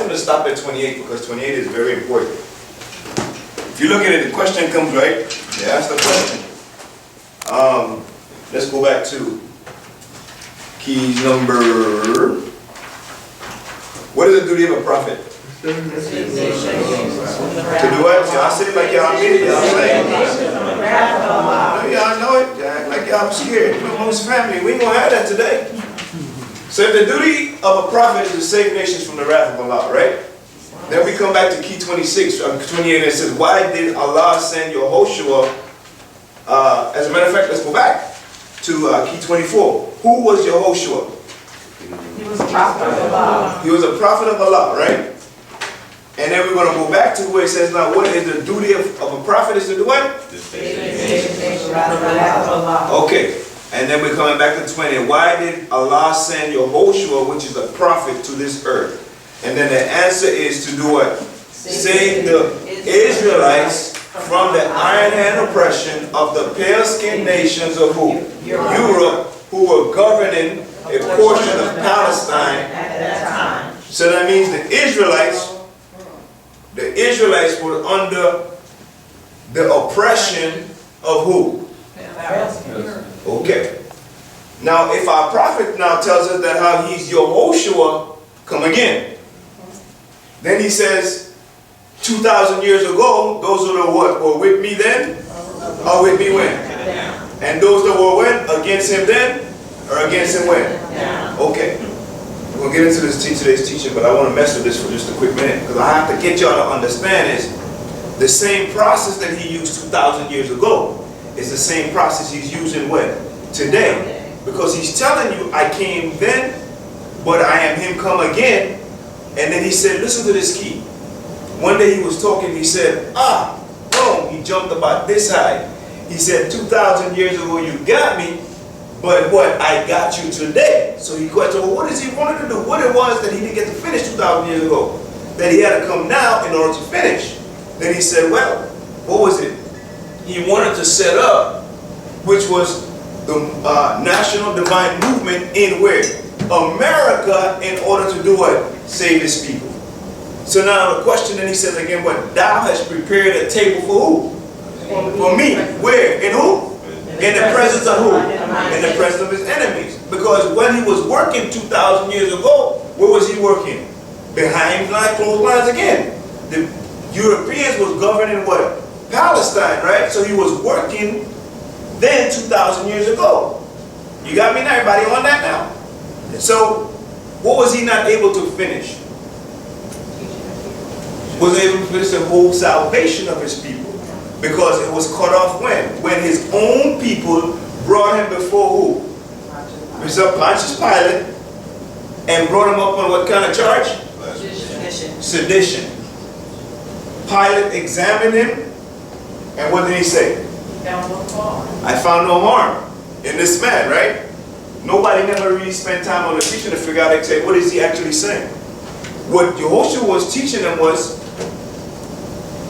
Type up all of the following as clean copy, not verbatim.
going to stop at 28 because 28 is very important. If you look at it, the question comes right. They ask the question. Let's go back to key number. What is the duty of a prophet? To do what? Y'all say it like y'all mean it. Y'all say it. Y'all know it. Y'all act like y'all scared. You know, most family, we ain't gonna have that today. So if the duty of a prophet is to save nations from the wrath of Allah, right? Then we come back to key 26, 28, and it says, why did Allah send Yehoshua? As a matter of fact, let's go back to key 24. Who was Yehoshua? He was a prophet of Allah. He was a prophet of Allah, right? And then we're going to go back to where it says, now what is the duty of a prophet is to do what? Okay. And then we're coming back to 20. Why did Allah send Yehoshua, which is a prophet, to this earth? And then the answer is to do what? Save the Israelites from the iron hand oppression of the pale-skinned nations of who? Europe, who were governing a portion of Palestine At that time. So that means the Israelites were under the oppression of who? Okay. Now, if our prophet now tells us that how he's Yehoshua, come again. Then he says, 2,000 years ago, those who were with me then, are with me when? And those that were when? Against him then? Or against him when? Okay. We're going to get into today's teaching, but I want to mess with this for just a quick minute, because I have to get y'all to understand is the same process that he used 2,000 years ago is the same process he's using when? Today. Because he's telling you, I came then, but I am him come again. And then he said, listen to this key. One day he was talking, he said, boom, he jumped about this high. He said, 2,000 years ago you got me, but what? I got you today. So he questioned, well, what does he want to do? What it was that he didn't get to finish 2,000 years ago, that he had to come now in order to finish. Then he said, well, what was it? He wanted to set up, which was the national divine movement in where? America, in order to do what? Save his people. So now the question, then he says again, what? Thou hast prepared a table for who? For me. Where? In who? In the presence of who? In the presence of his enemies. Because when he was working 2,000 years ago, where was he working? Behind closed lines again. The Europeans was governing what? Palestine, right? So he was working then 2,000 years ago. You got me now? Everybody on that now? So, what was he not able to finish? Was able to finish the whole salvation of his people. Because it was cut off when? When his own people brought him before who? Mr. Pontius Pilate, and brought him up on what kind of charge? Sedition. Pilate examined him, and what did he say? I found no harm in this man, right? Nobody never really spent time on the teaching to figure out exactly what is he actually saying. What Yehoshua was teaching them was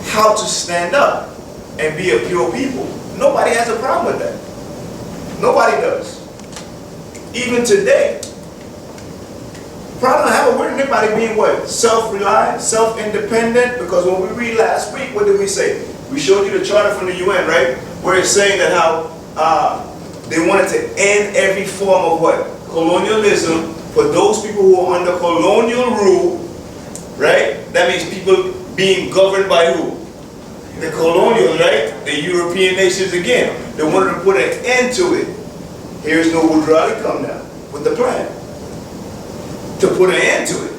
how to stand up and be a pure people. Nobody has a problem with that. Nobody does. Even today, probably don't have a word in anybody being what? Self-reliant, self-independent, because when we read last week, what did we say? We showed you the charter from the UN, right? Where it's saying that how they wanted to end every form of what? Colonialism for those people who are under colonial rule, right? That means people being governed by who? The colonials, right? The European nations again. They wanted to put an end to it. Here's no Woodrow come now with the plan to put an end to it.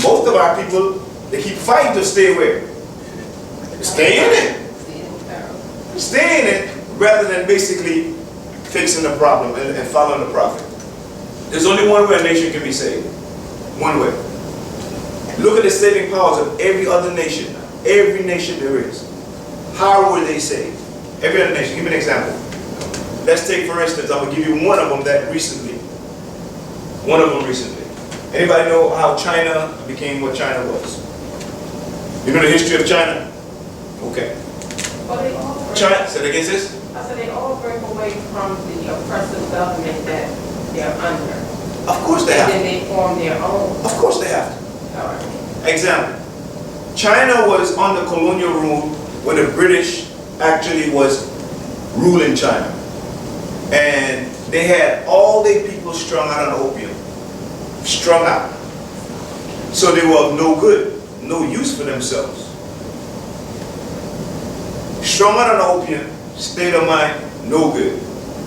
Most of our people, they keep fighting to stay where? Stay in it. Stay in it rather than basically fixing the problem and following the prophet. There's only one way a nation can be saved. One way. Look at the saving powers of every other nation. Every nation there is. How were they saved? Every other nation. Give me an example. Let's take, for instance, I'm going to give you one of them that recently. One of them recently. Anybody know how China became what China was? You know the history of China? Okay. China, say it again, sis? I said they all break away from the oppressive government that they're under. Of course they have. And then they form their own. Of course they have. All right. Example. China was under colonial rule when the British actually was ruling China. And they had all their people strung out on opium. Strung out. So they were of no good, no use for themselves. Strung out on opium, state of mind, no good.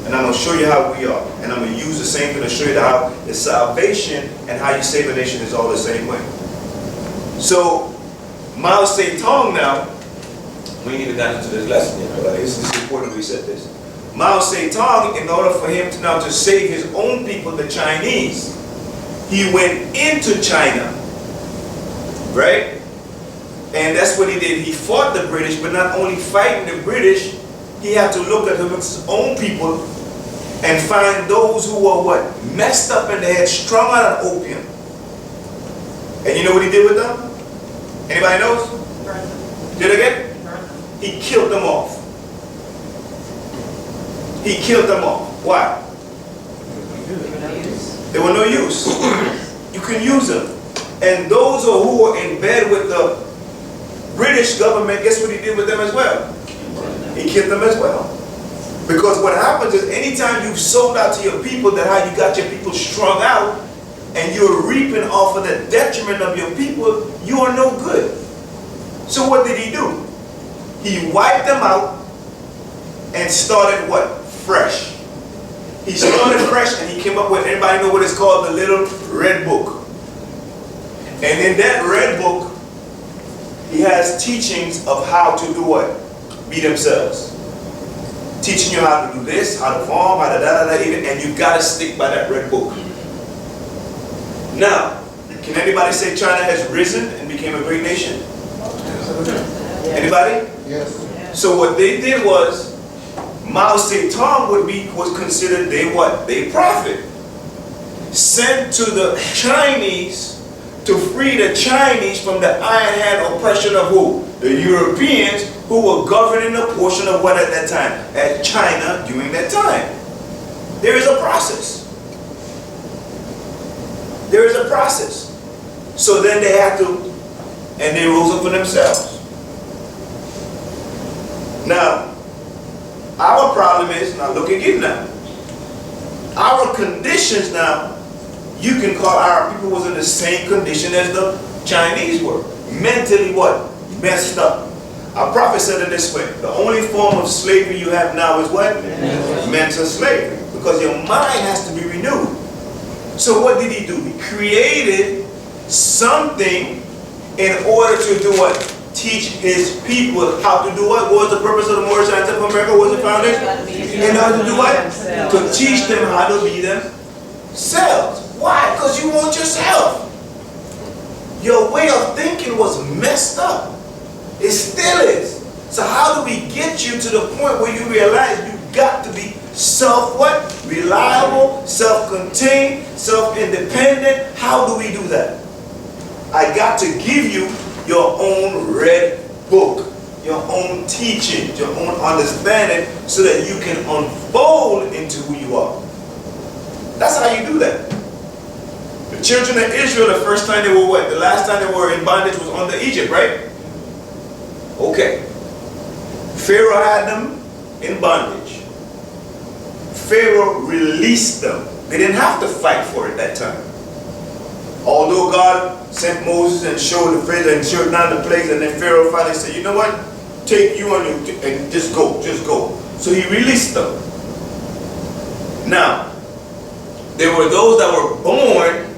And I'm going to show you how we are. And I'm going to use the same thing to show you how the salvation and how you save a nation is all the same way. So, Mao Zedong now, we ain't even got into this lesson yet, but it's important we said this. Mao Zedong, in order for him to save his own people, the Chinese, he went into China, right? And that's what he did. He fought the British, but not only fighting the British, he had to look at his own people and find those who were what? Messed up in the head, strung out on opium. And you know what he did with them? Anybody knows? Did it again? He killed them off. He killed them off. Why? They were no use. You can use them. And those who were in bed with the British government, guess what he did with them as well? He killed them as well. Because what happens is anytime you've sold out to your people that how you got your people strung out and you're reaping off of the detriment of your people, you are no good. So what did he do? He wiped them out and started what? Fresh. He started fresh and he came up with, anybody know what it's called? The Little Red Book. And in that Red Book, he has teachings of how to do what? Be themselves. Teaching you how to do this, how to farm, how to and you got to stick by that Red Book. Now, can anybody say China has risen and became a great nation? Anybody? Yes. So what they did was, Mao Zedong was considered their what? Their prophet. Sent to the Chinese to free the Chinese from the iron hand oppression of who? The Europeans who were governing a portion of what at that time? At China during that time. There is a process. There is a process. So then they had to, and they rose up for themselves. Now, our problem is, now look again now. Our conditions now, you can call our people was in the same condition as the Chinese were. Mentally what? Messed up. Our prophet said it this way, the only form of slavery you have now is what? Mental slavery. Because your mind has to be renewed. So what did he do? He created something in order to do what? Teach his people how to do what? What was the purpose of the Moorish Scientific America? What was the foundation? In order to do what? To teach them how to be themselves. Why? Because you want yourself. Your way of thinking was messed up. It still is. So how do we get you to the point where you realize you got to be what? Reliable, self-contained, self-independent. How do we do that? I got to give you your own red book, your own teaching, your own understanding, so that you can unfold into who you are. That's how you do that. The children of Israel, the first time they were what? The last time they were in bondage was under Egypt, right? Okay. Pharaoh had them in bondage. Pharaoh released them. They didn't have to fight for it that time. Although God sent Moses and showed the Pharaoh and showed down the plagues, and then Pharaoh finally said, you know what? Take you and just go, just go. So he released them. Now, there were those that were born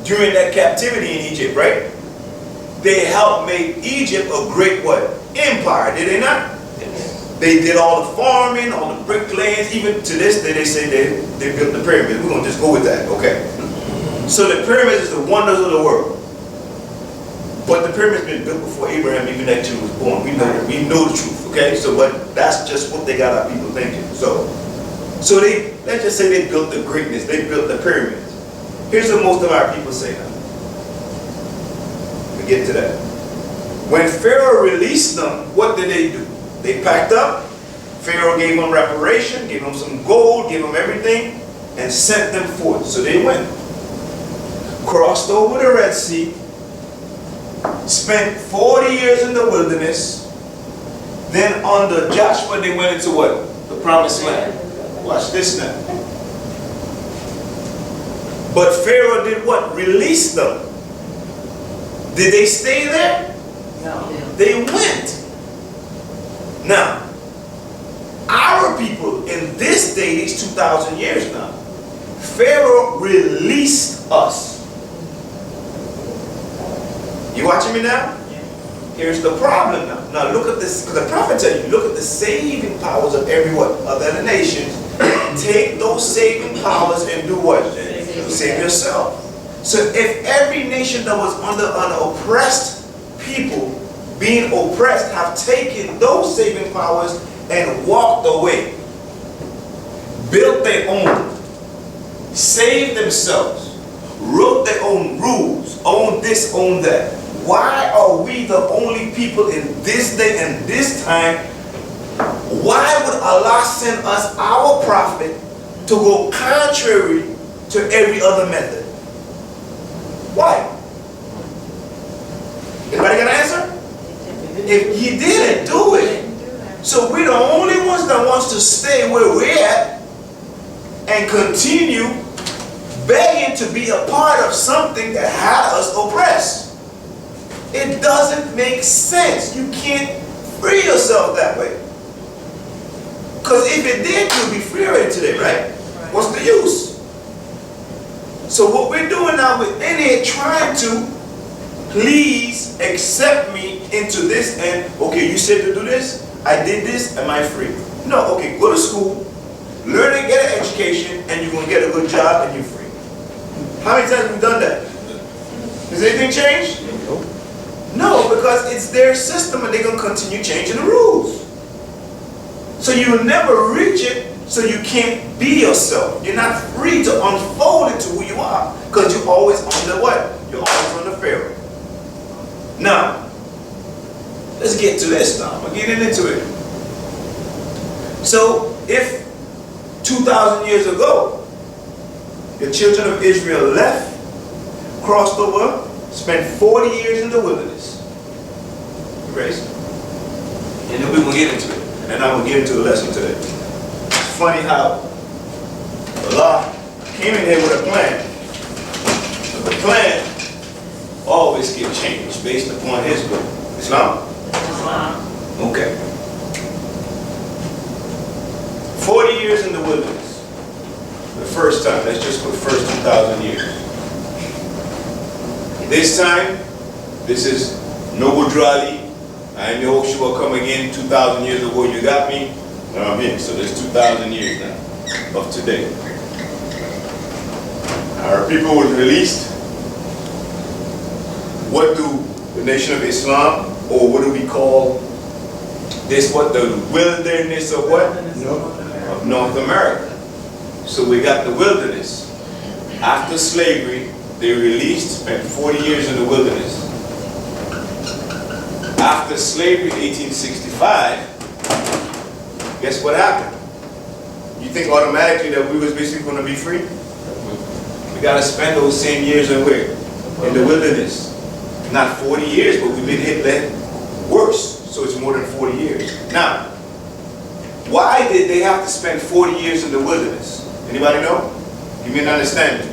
during that captivity in Egypt, right? They helped make Egypt a great what? Empire, did they not? Yes. They did all the farming, all the bricklaying. Even to this day, they say they built the pyramids. We're going to just go with that, okay? So the pyramids is the wonders of the world. But the pyramids been built before Abraham even actually was born. We know the truth, okay? So but that's just what they got our people thinking. So they, let's just say they built the greatness, they built the pyramids. Here's what most of our people say now. We get to that. When Pharaoh released them, what did they do? They packed up. Pharaoh gave them reparation, gave them some gold, gave them everything, and sent them forth. So they went. Crossed over the Red Sea, spent 40 years in the wilderness. Then under Joshua, they went into what? The promised land. Watch this now. But Pharaoh did what? Release them. Did they stay there? No. They went. Now, our people in this day, these 2,000 years now, Pharaoh released us. You watching me now? Here's the problem now. Now look at this, because the prophet tell you, look at the saving powers of every what? Of other nations. Take those saving powers and do what? Save yourself. So if every nation that was under an oppressed people, being oppressed, have taken those saving powers and walked away, built their own, saved themselves, wrote their own rules, own this, own that. Why are we the only people in this day and this time? Why would Allah send us our prophet to go contrary to every other method? Why? Anybody got an answer? If he didn't do it, so we're the only ones that wants to stay where we're at and continue begging to be a part of something that had us oppressed. It doesn't make sense. You can't free yourself that way. Because if it did, you'd be free already today, right? What's the use? So what we're doing now with NA, trying to please accept me into this, and okay, you said to do this, I did this, am I free? No, okay, go to school, learn and get an education, and you're going to get a good job and you're free. How many times have we done that? Has anything changed? No, because it's their system and they're going to continue changing the rules. So you will never reach it, so you can't be yourself. You're not free to unfold into who you are, because you're always under what? You're always under Pharaoh. Now, let's get to this now. We're getting into it. So, if 2,000 years ago, the children of Israel left, crossed over, spent 40 years in the wilderness. You ready? And then we're going to get into it. And I'm going to get into the lesson today. It's funny how Allah came in here with a plan. But the plan always gets changed based upon His will. Islam? Okay. 40 years in the wilderness. The first time. Let's just put first 2,000 years. This time, this is Noble Drali. I am Yehoshua, come again 2,000 years ago. You got me? Now I'm here. So there's 2,000 years now of today. Our people was released. What do the nation of Islam, or what do we call this? What the wilderness of what? Of North America. So we got the wilderness. After slavery, they released, spent 40 years in the wilderness. After slavery, 1865, guess what happened? You think automatically that we was basically going to be free? We got to spend those same years in where? In the wilderness. Not 40 years, but we've been hit worse. So it's more than 40 years. Now, why did they have to spend 40 years in the wilderness? Anybody know? Give me an understanding.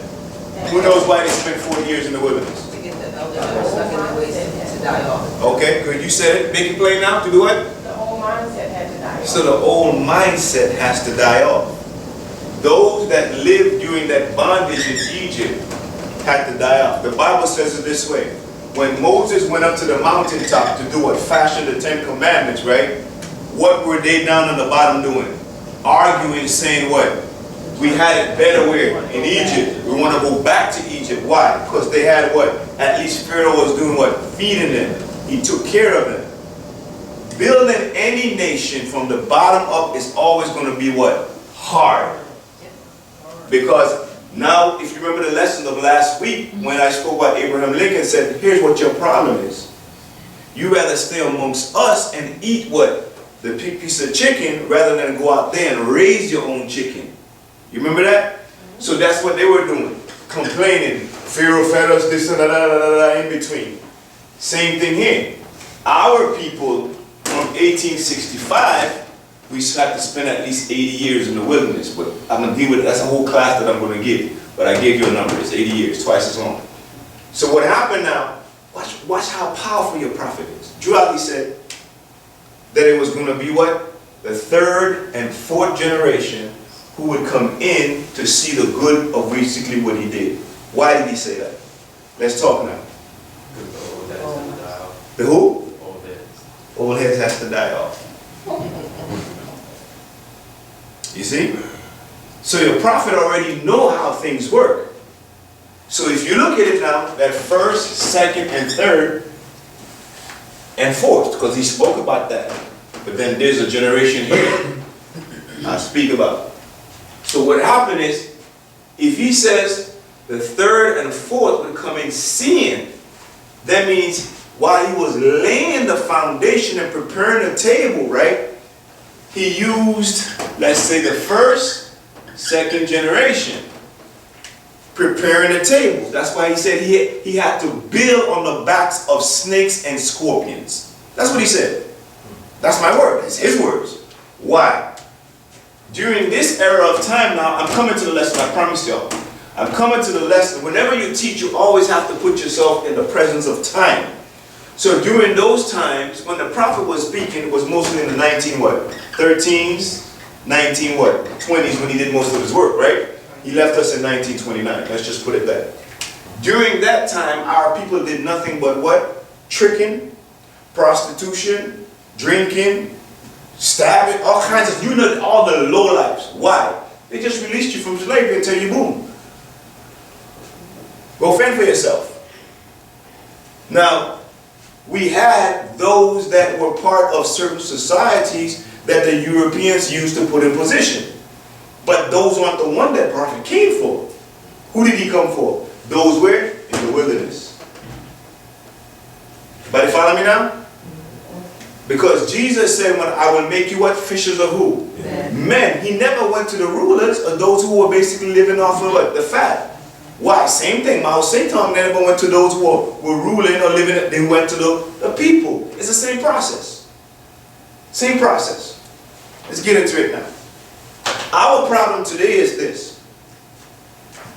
Who knows why they spent 40 years in the wilderness? To get the elders that are stuck in the ways to die off. Okay, good. You said it. Make it plain now. To do what? The old mindset had to die off. So the old mindset has to die off. Those that lived during that bondage in Egypt had to die off. The Bible says it this way. When Moses went up to the mountaintop to do what? Fashion the 10 Commandments, right? What were they down on the bottom doing? Arguing, saying what? We had it better where? In Egypt. We want to go back to Egypt. Why? Because they had what? At least Pharaoh was doing what? Feeding them. He took care of them. Building any nation from the bottom up is always going to be what? Hard. Because now, if you remember the lesson of last week, when I spoke about Abraham Lincoln, said, here's what your problem is. You rather stay amongst us and eat what? The big piece of chicken, rather than go out there and raise your own chicken. You remember that? So that's what they were doing. Complaining. Pharaoh fed us this and that in between. Same thing here. Our people from 1865, we had to spend at least 80 years in the wilderness. But I'm going to deal with it. That's a whole class that I'm going to give. But I gave you a number. It's 80 years, twice as long. So what happened now, watch how powerful your prophet is. Drew Ali said that it was going to be what? The third and fourth generation who would come in to see the good of basically what he did. Why did he say that? Let's talk now. The who? Old heads has to die off. You see? So your prophet already know how things work. So if you look at it now, that first, second, and third, and fourth, because he spoke about that. But then there's a generation here I speak about. So what happened is, if he says the third and fourth would come in seeing, that means while he was laying the foundation and preparing the table, right? He used, let's say, the first, second generation preparing the table. That's why he said he had to build on the backs of snakes and scorpions. That's what he said. That's my word. It's his words. Why? During this era of time now, I'm coming to the lesson, I promise y'all. I'm coming to the lesson. Whenever you teach, you always have to put yourself in the presence of time. So during those times, when the prophet was speaking, it was mostly in the 13s, 20s when he did most of his work, right? He left us in 1929. Let's just put it that. During that time, our people did nothing but what? Tricking, prostitution, drinking, stabbing, all kinds of, you know, all the low lives. Why? They just released you from slavery and tell you, boom. Go fend for yourself. Now, we had those that were part of certain societies that the Europeans used to put in position. But those aren't the one that prophet came for. Who did he come for? Those were in the wilderness. Everybody follow me now? Because Jesus said, when I will make you what? Fishers of who? Men. He never went to the rulers or those who were basically living off of what? The fat. Why? Same thing. Mao Zedong never went to those who were ruling or living. They went to the people. It's the same process. Same process. Let's get into it now. Our problem today is this.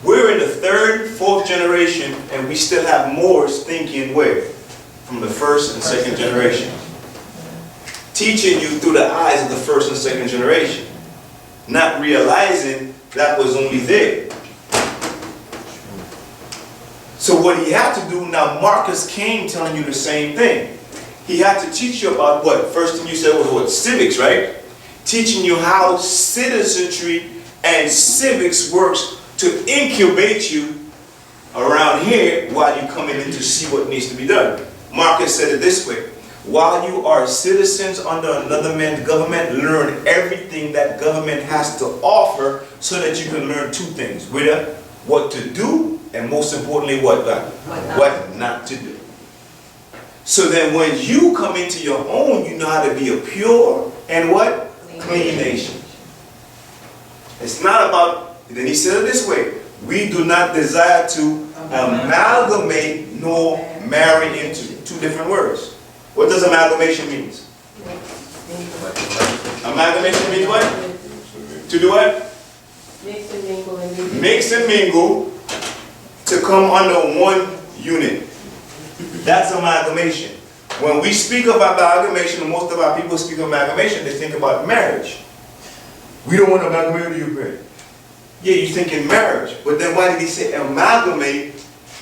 We're in the third, fourth generation, and we still have Moors thinking where? From the first and second generation. Teaching you through the eyes of the first and second generation. Not realizing that was only there. So what he had to do, now Marcus came telling you the same thing. He had to teach you about what? First thing you said was what? Civics, right? Teaching you how citizenry and civics works to incubate you around here while you're coming in to see what needs to be done. Marcus said it this way. While you are citizens under another man's government, learn everything that government has to offer so that you can learn two things. What to do, and most importantly, what not to do. So then when you come into your own, you know how to be a pure and what? Clean nation. It's not about, then he said it this way, we do not desire to amalgamate nor marry into. Two different words. What does amalgamation mean? Amalgamation means what? To do what? Mix and mingle and mingle. Mix and mingle to come under one unit. That's amalgamation. When we speak of amalgamation, most of our people speak of amalgamation, they think about marriage. We don't want to amalgamate you, Ukraine. Yeah, you think in marriage. But then why did he say amalgamate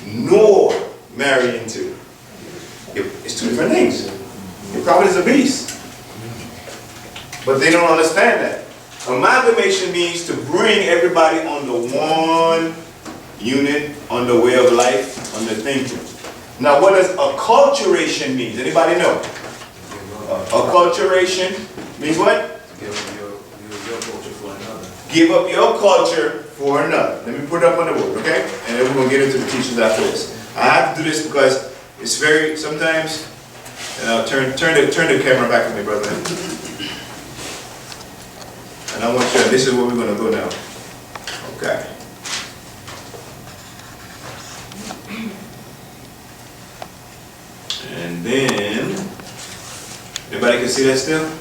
nor marry into? It's two different things. The prophet is a beast. But they don't understand that. Amalgamation means to bring everybody under one unit, under way of life, under thinking. Now what does acculturation mean? Anybody know? Acculturation means what? Give up your culture for another. Give up your culture for another. Let me put it up on the board, okay? And then we're going to get into the teachings after this. I have to do this because it's very, sometimes, turn the camera back to me, brother. And I want you to, this is where we're going to go now. Okay. then, everybody can see that still? Let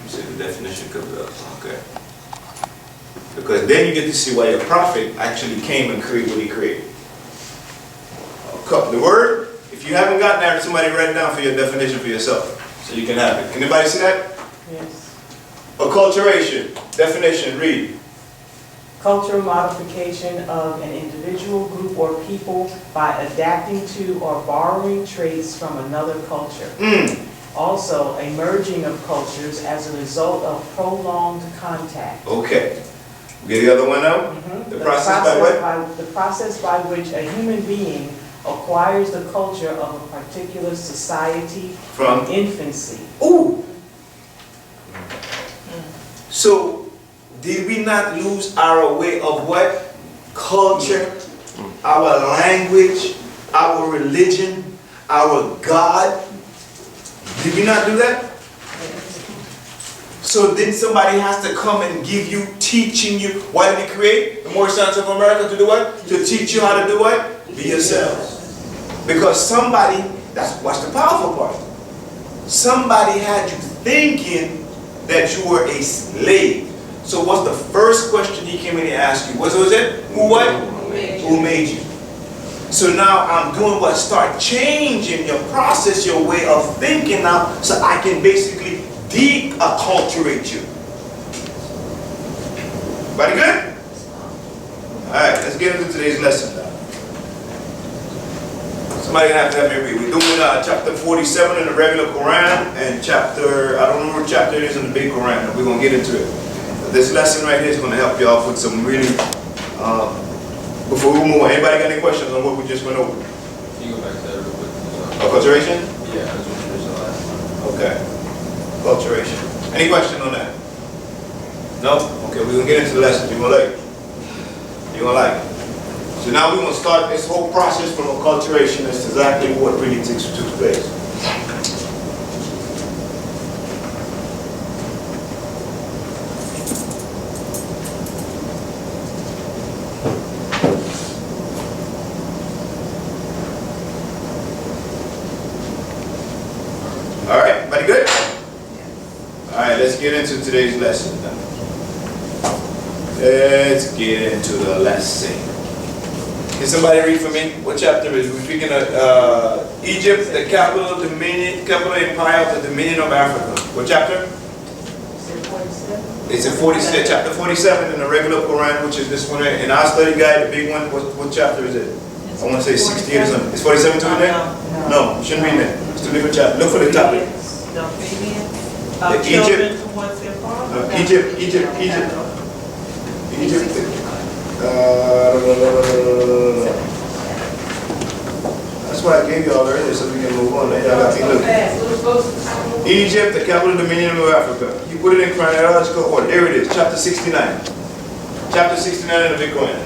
me see if the definition comes up. Okay. Because then you get to see why your prophet actually came and created what he created. The word, if you haven't gotten there, somebody write it down for your definition for yourself. So you can have it. Can anybody see that? Yes. Acculturation. Definition, read. Cultural modification of an individual, group, or people by adapting to or borrowing traits from another culture. Also, a merging of cultures as a result of prolonged contact. Okay. Get the other one now? The process by what? The process by which a human being acquires the culture of a particular society From? infancy. Ooh! So, did we not lose our way of what? Culture, our language, our religion, our God? Did we not do that? So then somebody has to come and give you, teaching you. Why did he create the Moorish Sons of America? To do what? To teach you how to do what? Be yourselves. Because somebody, what's the powerful part? Somebody had you thinking that you were a slave. So what's the first question he came in and asked you? What was it? Who what? Who made you? So now I'm doing what? Start changing your process, your way of thinking now, so I can basically de-acculturate you. Everybody good? Alright, let's get into today's lesson now. Somebody gonna have to help me read. We're doing chapter 47 in the regular Quran and chapter, I don't know what chapter it is in the big Quran, but we're gonna get into it. But this lesson right here is gonna help you out with some really, before we move on, anybody got any questions on what we just went over? You go back to that real quick. Acculturation? Yeah, that's what you said last time. Okay. Acculturation. Any question on that? No? Okay, we're gonna get into the lesson. You're gonna like it. You're gonna like it. So now we're gonna start this whole process from acculturation. That's exactly what really takes place. Alright, everybody good? Alright, let's get into today's lesson now. Let's get into the lesson. Can somebody read for me? What chapter is it? We're speaking of Egypt, the capital empire of the Dominion of Africa. What chapter? It's in 46, chapter 47 in the regular Quran, which is this one. In our study guide, the big one, what chapter is it? I want to say 68 or something. Is 47 too in there? No, it shouldn't be in there. It's two different chapters. Look for the topic. Egypt. That's why I gave you all earlier so we can move on. Egypt, the capital Dominion of Africa. You put it in chronological order. There it is, chapter 69. Chapter 69 in the big Quran.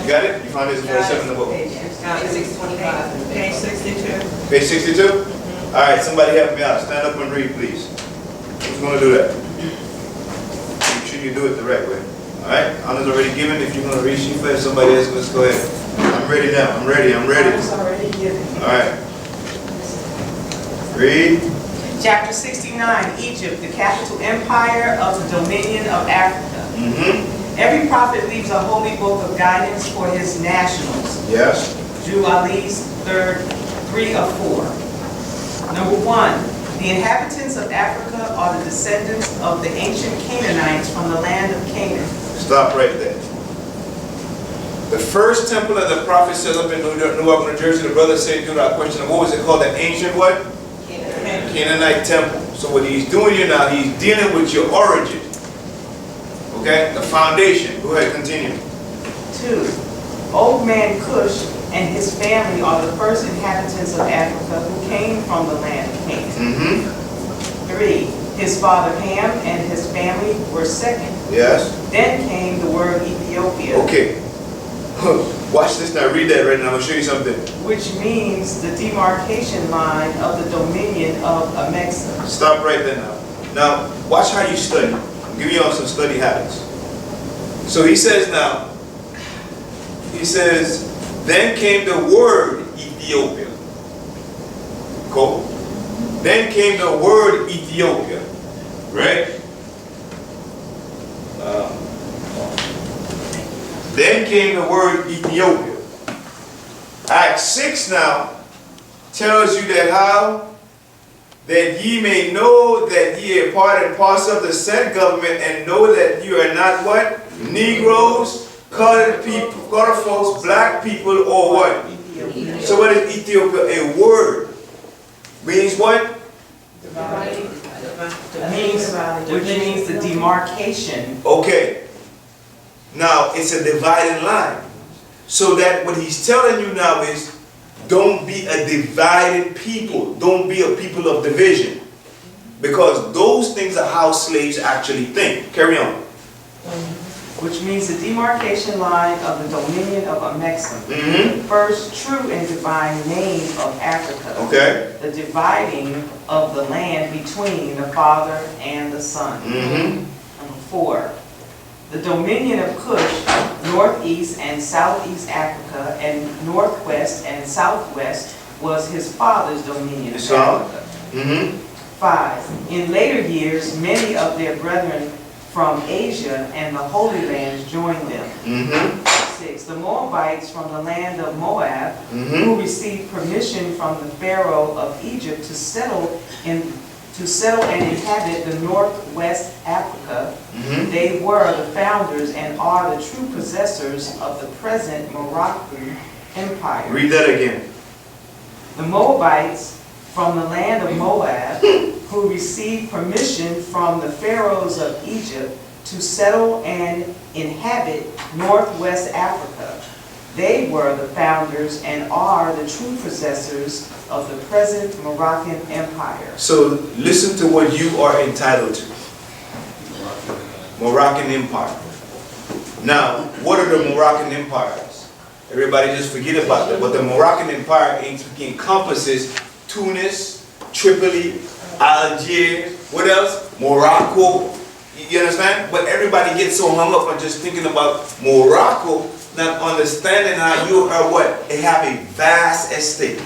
You got it? You found this in 47 in the book. Page 625. Page 62. Page 62? Alright, somebody help me out. Stand up and read, please. Who's going to do that? Make sure you do it the right way. Alright? Honor's already given. If you're going to read, she first. Somebody else, let's go ahead. I'm ready now. I'm ready. It's already given. Alright. Read. Chapter 69, Egypt, the capital empire of the Dominion of Africa. Every prophet leaves a holy book of guidance for his nationals. Yes. Jubilees 3 of 4. Number 1, the inhabitants of Africa are the descendants of the ancient Canaanites from the land of Canaan. Stop right there. The first temple that the prophet set up in Newark, New Jersey, the brother said, do that question, what was it called? The ancient what? Canaanite temple. So what he's doing here now, he's dealing with your origin. Okay? The foundation. Go ahead, continue. 2, Old Man Cush and his family are the first inhabitants of Africa who came from the land of Canaan. 3, his father Ham and his family were second. Yes. Then came the word Ethiopia. Okay. Watch this now. Read that right now. I'm going to show you something. Which means the demarcation line of the dominion of Amexa. Stop right there now. Now, watch how you study. I'm giving you all some study habits. So he says now, he says, then came the word Ethiopia. Mexico. Then came the word Ethiopia, right? Then came the word Ethiopia. Acts 6 now tells you that how? That ye may know that ye are part and parcel of the said government, and know that you are not what? Negroes, colored people, colored folks, black people, or what? So what is Ethiopia? A word. Means what? Which means the demarcation. Okay. Now, it's a dividing line. So that what he's telling you now is, don't be a divided people. Don't be a people of division. Because those things are how slaves actually think. Carry on. Which means the demarcation line of the dominion of Amexem. Mm-hmm. First true and divine name of Africa. Okay. The dividing of the land between the Father and the Son. Mm-hmm. Number 4. The dominion of Cush, northeast and southeast Africa, and northwest and southwest was his father's dominion of Africa. Mm-hmm. 5. In later years, many of their brethren from Asia and the Holy Lands joined them. Mm-hmm. 6. The Moabites from the land of Moab, Mm-hmm. who received permission from the Pharaoh of Egypt to settle and inhabit the northwest Africa. Mm-hmm. They were the founders and are the true possessors of the present Moroccan Empire. Read that again. The Moabites from the land of Moab, who received permission from the pharaohs of Egypt to settle and inhabit northwest Africa. They were the founders and are the true possessors of the present Moroccan Empire. So listen to what you are entitled to. Moroccan Empire. Now, what are the Moroccan empires? Everybody just forget about that. But the Moroccan Empire encompasses Tunis, Tripoli, Algiers, what else? Morocco. You understand? But everybody gets so hung up on just thinking about Morocco, not understanding how you are what? They have a vast estate.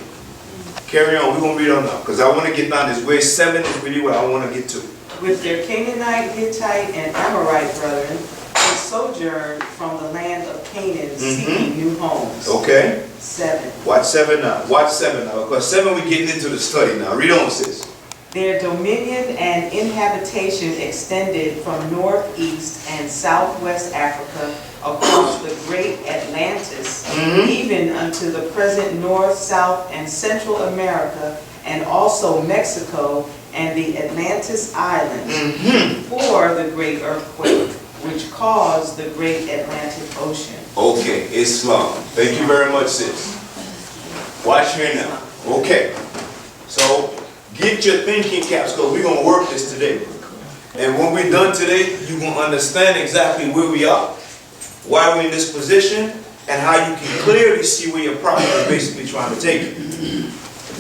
Carry on, we're going to read on now, because I want to get down this way. 7 is really what I want to get to. With their Canaanite, Hittite, and Amorite brethren, they sojourned from the land of Canaan, seeking new homes. Okay? 7. Watch 7 now. Watch 7 now, because 7 we're getting into the study now. Read on, sis. Their dominion and inhabitation extended from northeast and southwest Africa across the great Atlantis, even unto the present North, South, and Central America, and also Mexico and the Atlantis Islands, for the great earthquake, which caused the great Atlantic Ocean. Okay, Islam. Thank you very much, sis. Watch here now. Okay. So, get your thinking caps, because we're going to work this today. And when we're done today, you're going to understand exactly where we are, why we're in this position, and how you can clearly see where your prophet is basically trying to take you.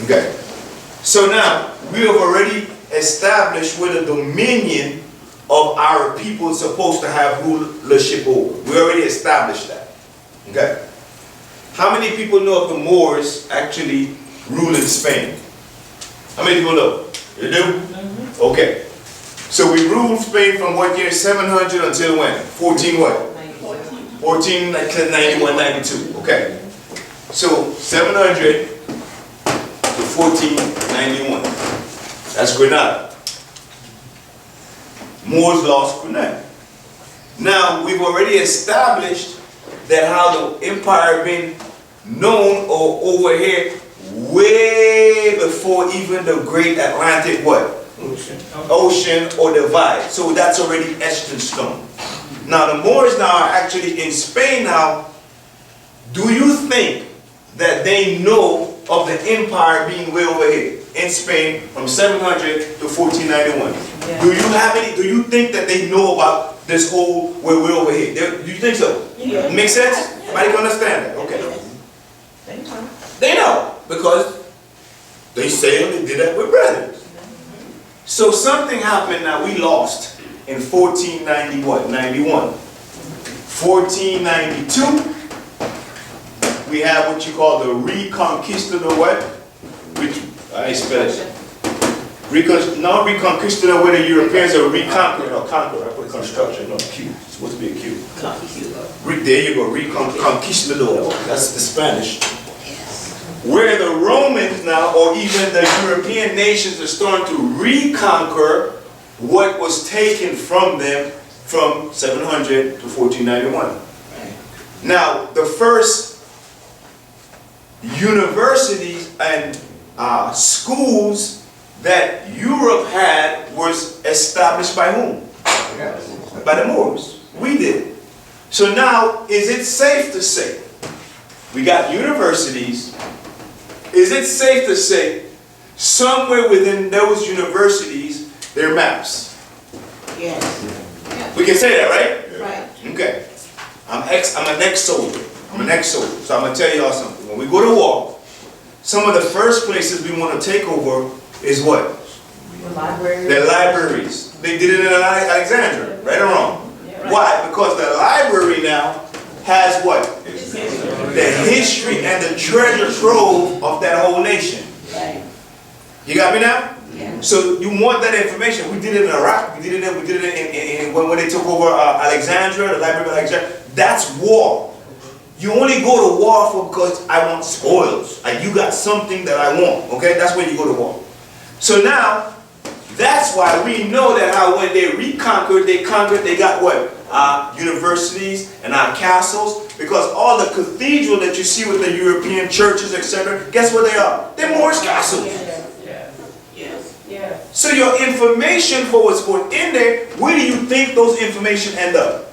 Okay. So now, we have already established where the dominion of our people is supposed to have rulership over. We already established that. Okay. How many people know of the Moors actually rule in Spain? How many people know? You do? Okay. So we ruled Spain from what year? 700 until when? 14 what? 1491, 92. Okay. So 700 to 1491. That's Granada. Moors lost Granada. Now we've already established that how the empire been known or over here way before even the great Atlantic what? Ocean or divide. So that's already etched in stone. Now the Moors now are actually in Spain now. Do you think that they know of the empire being way over here in Spain from 700 to 1491? Yeah. Do you think that they know about this whole way over here? Do you think so? Yeah. Make sense? Everybody can understand that? Okay. They know. They know because they sailed and did that with brothers. So something happened now. We lost in 1490 what? 91. 1492. We have what you call the Reconquista of what? Which I spell it. Not reconquistador where the Europeans are reconquered or conquered. I put construction, no Q. It's supposed to be a Q. There you go, reconquistador. That's the Spanish. Where the Romans now, or even the European nations, are starting to reconquer what was taken from them from 700 to 1491. Now, the first universities and schools that Europe had was established by whom? By the Moors. We did. So now, is it safe to say, we got universities, is it safe to say, somewhere within those universities, there are maps? Yes. We can say that, right? Right. Okay. I'm an ex-soldier. So I'm going to tell y'all something. When we go to war, some of the first places we want to take over is what? The library. The libraries. They did it in Alexandria, right or wrong? Yeah. Why? Because the library now has what? The history and the treasure trove of that whole nation. Right. You got me now? Yeah. So you want that information. We did it in Iraq. We did it in when they took over Alexandria, the Library of Alexandria. That's war. You only go to war for because I want spoils. Like you got something that I want. Okay, that's when you go to war. So now, that's why we know that how when they reconquered, they got what? Universities and castles. Because all the cathedral that you see with the European churches, etc., guess what they are? They're Moorish castles. Yeah. So your information for what's going in there, where do you think those information end up?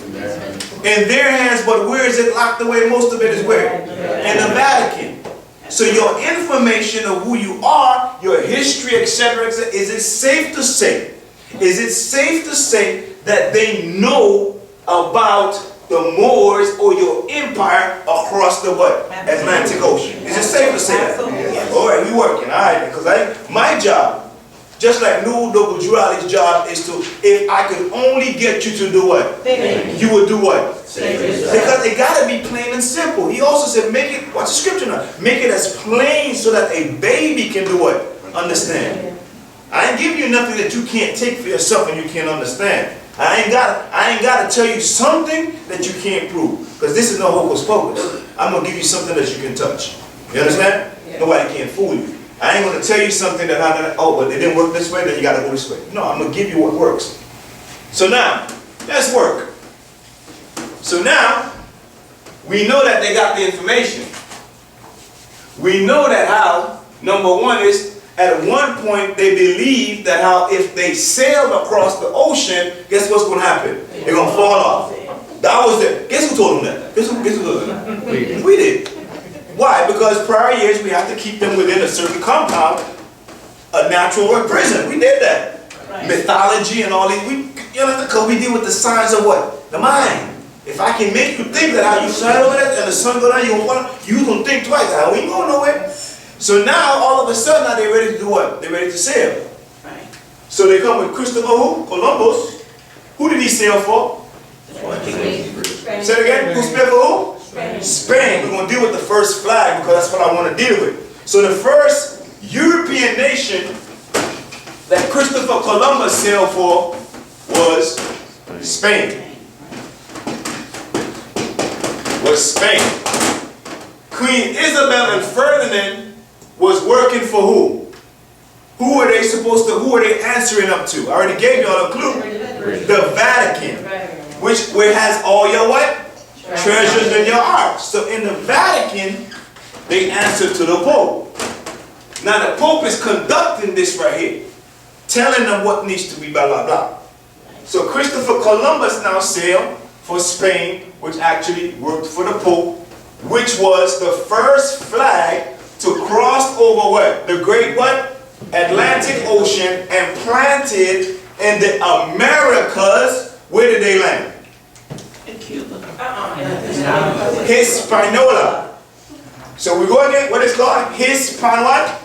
In their hands, but where is it locked away? Most of it is where? In the Vatican. So your information of who you are, your history, etc., is it safe to say? Is it safe to say that they know about the Moors or your empire across the what? Atlantic Ocean? Is it safe to say that? All right, we working. All right, because my job, just like Lou Double-Jurali's job, is to, if I could only get you to do what? You would do what? Because it got to be plain and simple. He also said, make it, watch the scripture now, make it as plain so that a baby can do what? Understand. I ain't giving you nothing that you can't take for yourself and you can't understand. I ain't got to tell you something that you can't prove. Because this is no hocus pocus. I'm going to give you something that you can touch. You understand? Nobody can fool you. I ain't going to tell you something that but it didn't work this way, then you got to go this way. No, I'm going to give you what works. So now, let's work. So now, we know that they got the information. We know that how, number one is, at one point they believed that how if they sailed across the ocean, guess what's going to happen? They're going to fall off. That was it. Guess who told them that? Guess who told them that? We did. Why? Because prior years we have to keep them within a certain compound, a natural or prison. We did that. Mythology and all these, because we deal with the signs of what? The mind. If I can make you think that how you shine over there and the sun go down, you gonna think twice. How we ain't going nowhere. So now all of a sudden now they're ready to do what? They're ready to sail. Right. So they come with Christopher who? Columbus. Who did he sail for? Say it again. Who sailed for who? Spain. We're going to deal with the first flag because that's what I want to deal with. So the first European nation that Christopher Columbus sailed for was Spain. Queen Isabel and Ferdinand was working for who? Who are they answering up to? I already gave y'all a clue. The Vatican. Where has all your what? Treasures in your heart. So in the Vatican, they answer to the Pope. Now the Pope is conducting this right here, telling them what needs to be blah blah blah. So Christopher Columbus now sailed for Spain, which actually worked for the Pope, which was the first flag to cross over what? The great what? Atlantic Ocean and planted in the Americas. Where did they land? Hispaniola. So we go again, what is called? Hispaniola.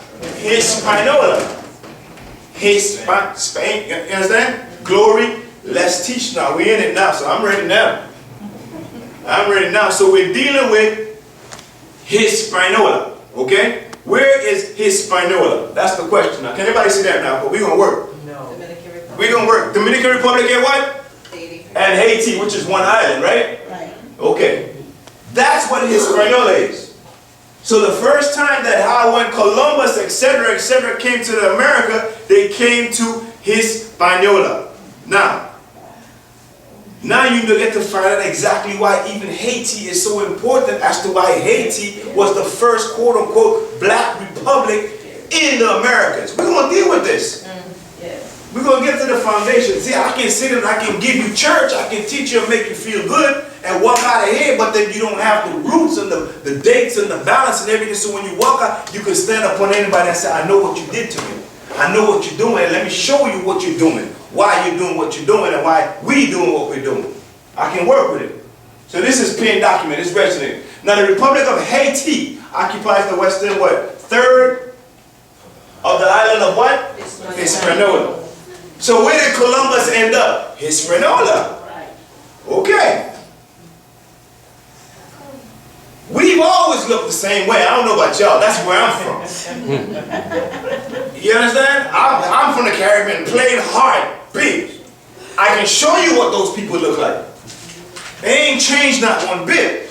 Spain, you understand? Glory, let's teach now. We're in it now, so I'm ready now. So we're dealing with Hispaniola, okay? Where is Hispaniola? That's the question. Now, can anybody see that now? But we're going to work. No. Dominican Republic. We're going to work. Dominican Republic and what? Haiti. And Haiti, which is one island, right? Right. Okay. That's what Hispaniola is. So the first time that how when Columbus, etc., came to America, they came to Hispaniola. Now you get to find out exactly why even Haiti is so important as to why Haiti was the first quote-unquote black republic in the Americas. We're going to deal with this. Yes. We're going to get to the foundation. See, I can sit and I can give you church, I can teach you and make you feel good and walk out of here, but then you don't have the roots and the dates and the balance and everything. So when you walk out, you can stand up on anybody and say, I know what you did to me. I know what you're doing. Let me show you what you're doing. Why you're doing what you're doing and why we doing what we're doing. I can work with it. So this is pen document. It's registered. Now the Republic of Haiti occupies the western what? Third of the island of what? Hispaniola. So where did Columbus end up? Hispaniola. Okay. We've always looked the same way. I don't know about y'all. That's where I'm from. You understand? I'm from the Caribbean, plain hard, big. I can show you what those people look like. They ain't changed not one bit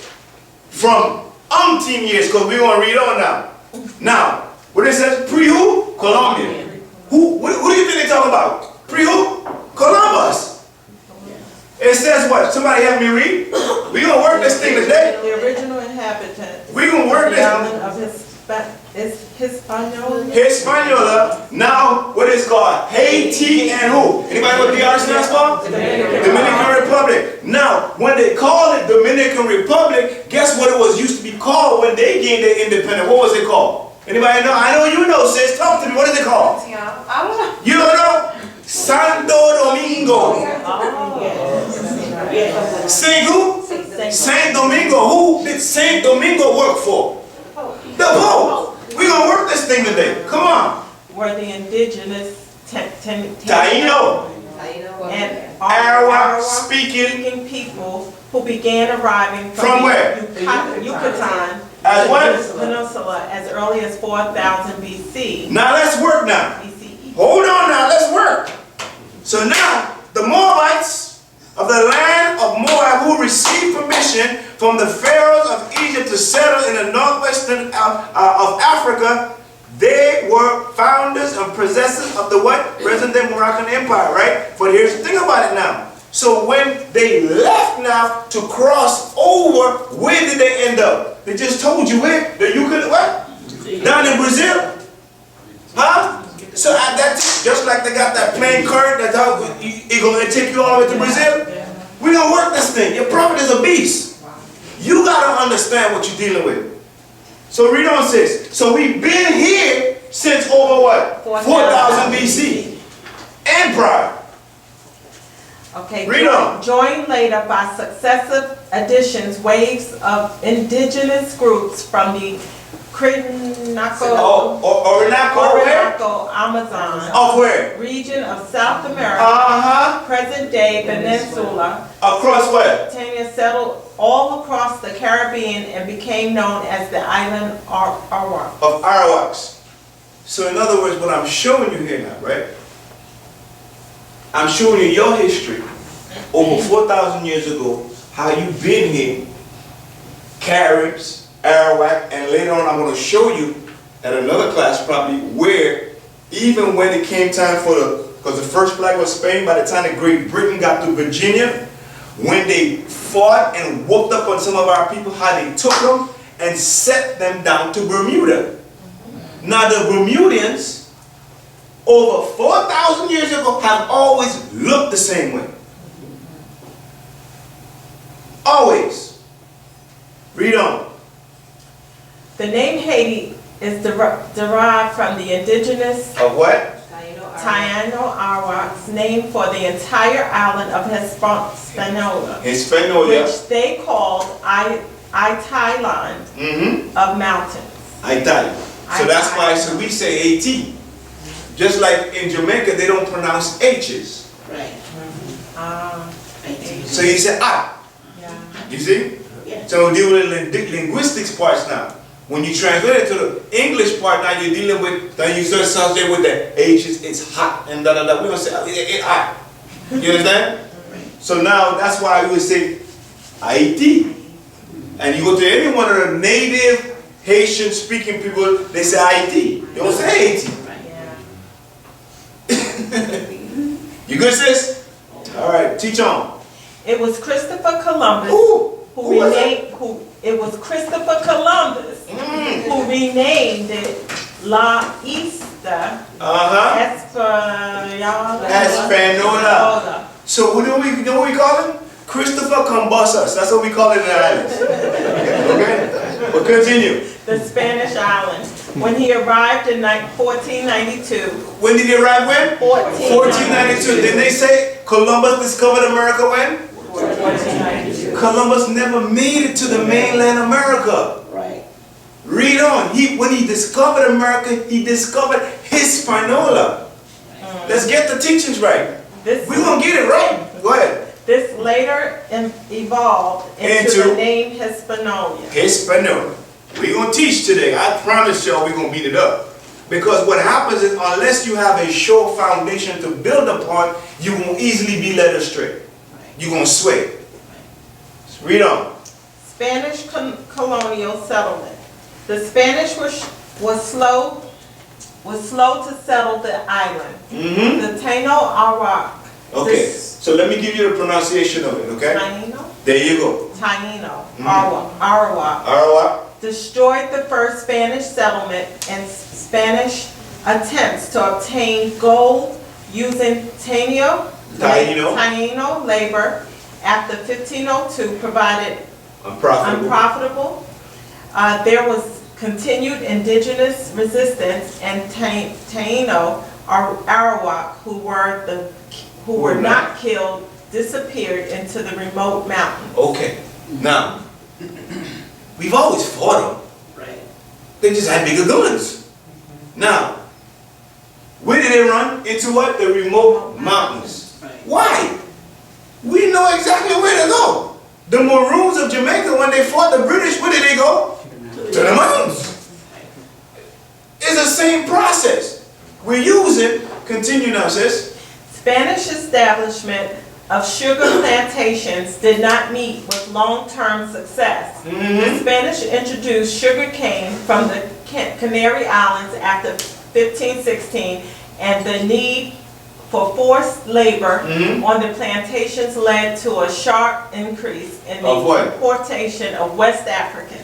from umpteen years, because we're going to read on now. Now, what it says, pre-who? Colombian. Who do you think they talk about? Pre-who? Columbus. It says what? Somebody help me read. We're going to work this thing today. The original inhabitants. We're going to work The this. island of Hispaniola. Hispaniola. Now, what is called? Haiti and who? Anybody know what the other stands for? Dominican Republic. Now, when they call it Dominican Republic, guess what it was used to be called when they gained their independence? What was it called? Anybody know? I know you know, sis. Talk to me. What is it called? I don't know. You don't know? Santo Domingo. Saint who? Saint Domingo. Who did Saint Domingo work for? The Pope. We're going to work this thing today. Come on. Were the indigenous Taino. and Arawak speaking. people who began arriving From where? Yucatan As what? Peninsula as early as 4000 BC. Now let's work now. BCE. Hold on now, let's work. So now, the Moabites of the land of Moab who received permission from the pharaohs of Egypt to settle in the northwestern of Africa, they were founders and possessors of the what? Present-day Moroccan Empire, right? But here's the thing about it now. So when they left now to cross over, where did they end up? They just told you where? That you could, what? Down in Brazil? Huh? So at that time, just like they got that plane current that's how it's going to take you all the way to Brazil, we're going to work this thing. Your prophet is a beast. You got to understand what you're dealing with. So read on, sis. So we've been here since over what? 4000 BC and prior. Okay, Read on. joined later by successive additions, waves of indigenous groups from the Orinoco Amazon Of where? region of South America, Uh-huh. present-day Peninsula, Across where? Tanya settled all across the Caribbean and became known as the island Arawak. Of Arawaks. So in other words, what I'm showing you here now, right? I'm showing you your history over 4,000 years ago, how you've been here, Caribs, Arawak, and later on I'm going to show you at another class probably where even when it came time for because the first flag was Spain, by the time that Great Britain got to Virginia, when they fought and whooped up on some of our people, how they took them and set them down to Bermuda. Now the Bermudians, over 4,000 years ago, have always looked the same way. Always. Read on. The name Haiti is derived from the indigenous Of what? Taino Arawaks, named for the entire island of Hispaniola, Hispaniola. which they called Thailand of mountains. Italian. So that's why so we say AT. Just like in Jamaica, they don't pronounce H's. Right. So you say I. Yeah. You see? So we deal with the linguistics parts now. When you translate it to the English part, now you're dealing with, then you start something with the H's, it's hot, and da da da. We're gonna say, it's hot. You understand? So now that's why we would say Haiti. And you go to any one of the native Haitian speaking people, they say Haiti. They don't say Haiti. You good, sis? All right, teach on. It was Christopher Columbus Who was it? it was Christopher Columbus who renamed it La Isla Hispaniola. So what do we call him? Christopher Columbus. That's what we call it in the islands. Okay? But continue. The Spanish island. When he arrived in 1492. When did he arrive when? 1492. Didn't they say Columbus discovered America when? 1492. Columbus never made it to the mainland America. Right. Read on. When he discovered America, he discovered Hispaniola. Let's get the teachings right. We're going to get it right. Go ahead. This later evolved into the name Hispaniola. Hispaniola. We're going to teach today. I promise y'all we're going to beat it up. Because what happens is unless you have a sure foundation to build upon, you won't easily be led astray. You're going to sway. Read on. Spanish colonial settlement. The Spanish was slow to settle the island. The Taino Arawak. Okay, so let me give you the pronunciation of it, okay? Taino? There you go. Taino. Arawak. Arawak. Destroyed the first Spanish settlement and Spanish attempts to obtain gold using Taino labor after 1502 provided unprofitable. There was continued indigenous resistance, and Taino Arawak, who were not killed, disappeared into the remote mountains. Okay, now, we've always fought them. Right. They just had bigger guns. Now, where did they run? Into what? The remote mountains. Right. Why? We know exactly where to go. The Maroons of Jamaica, when they fought the British, where did they go? To the mountains. It's the same process. We're using, continue now, sis. Spanish establishment of sugar plantations did not meet with long-term success. The Spanish introduced sugar cane from the Canary Islands after 1516, and the need for forced labor on the plantations led to a sharp increase in the importation of West Africans.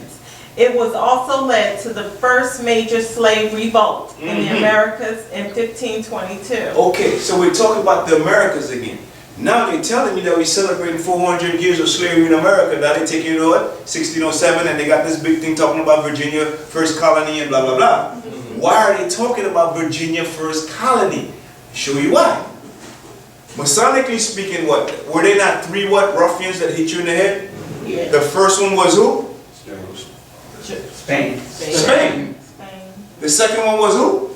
It was also led to the first major slave revolt in the Americas in 1522. Okay, so we're talking about the Americas again. Now they're telling me that we're celebrating 400 years of slavery in America. Now they take you to what? 1607, and they got this big thing talking about Virginia, first colony, and blah, blah, blah. Why are they talking about Virginia, first colony? Show you why. Masonically speaking, what? Were they not three ruffians that hit you in the head? Yeah. The first one was who? Spain. Spain. The second one was who?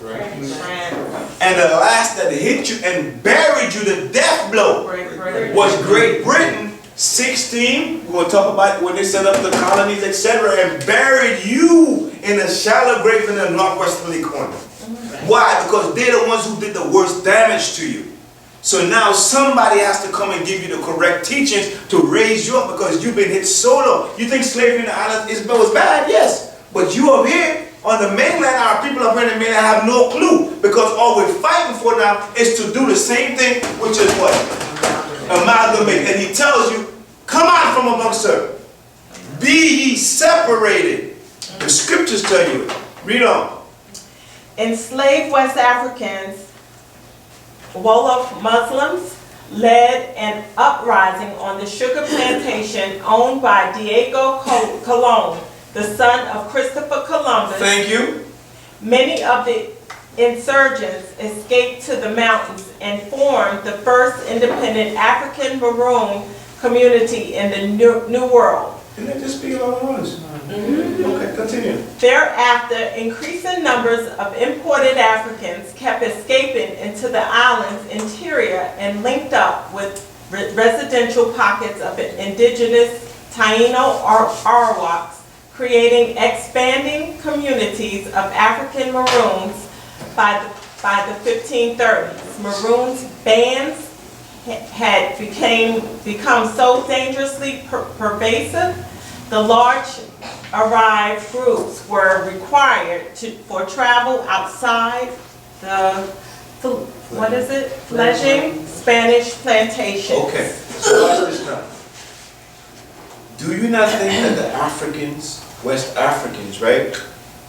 And the last that hit you and buried you, the death blow, was Great Britain. 16, we're going to talk about when they set up the colonies, etc., and buried you in a shallow grave in the northwesterly corner. Why? Because they're the ones who did the worst damage to you. So now somebody has to come and give you the correct teachings to raise you up, because you've been hit so low. You think slavery in the islands was bad? Yes. But you up here on the mainland, our people up here in the mainland have no clue, because all we're fighting for now is to do the same thing, which is what? Amalgamate. And he tells you, come out from amongst her. Be ye separated. The scriptures tell you it. Read on. Enslaved West Africans, Wolof Muslims, led an uprising on the sugar plantation owned by Diego Colon, the son of Christopher Columbus. Thank you. Many of the insurgents escaped to the mountains and formed the first independent African Maroon community in the New World. Didn't they just speak about Maroons? Okay, continue. Thereafter, increasing numbers of imported Africans kept escaping into the island's interior and linked up with residential pockets of indigenous Taino Arawaks, creating expanding communities of African Maroons by the 1530s. Maroons bands had become so dangerously pervasive, the large arrived groups were required for travel outside the, fledgling Spanish plantations. Okay, so watch this now. Do you not think that the Africans, West Africans, right?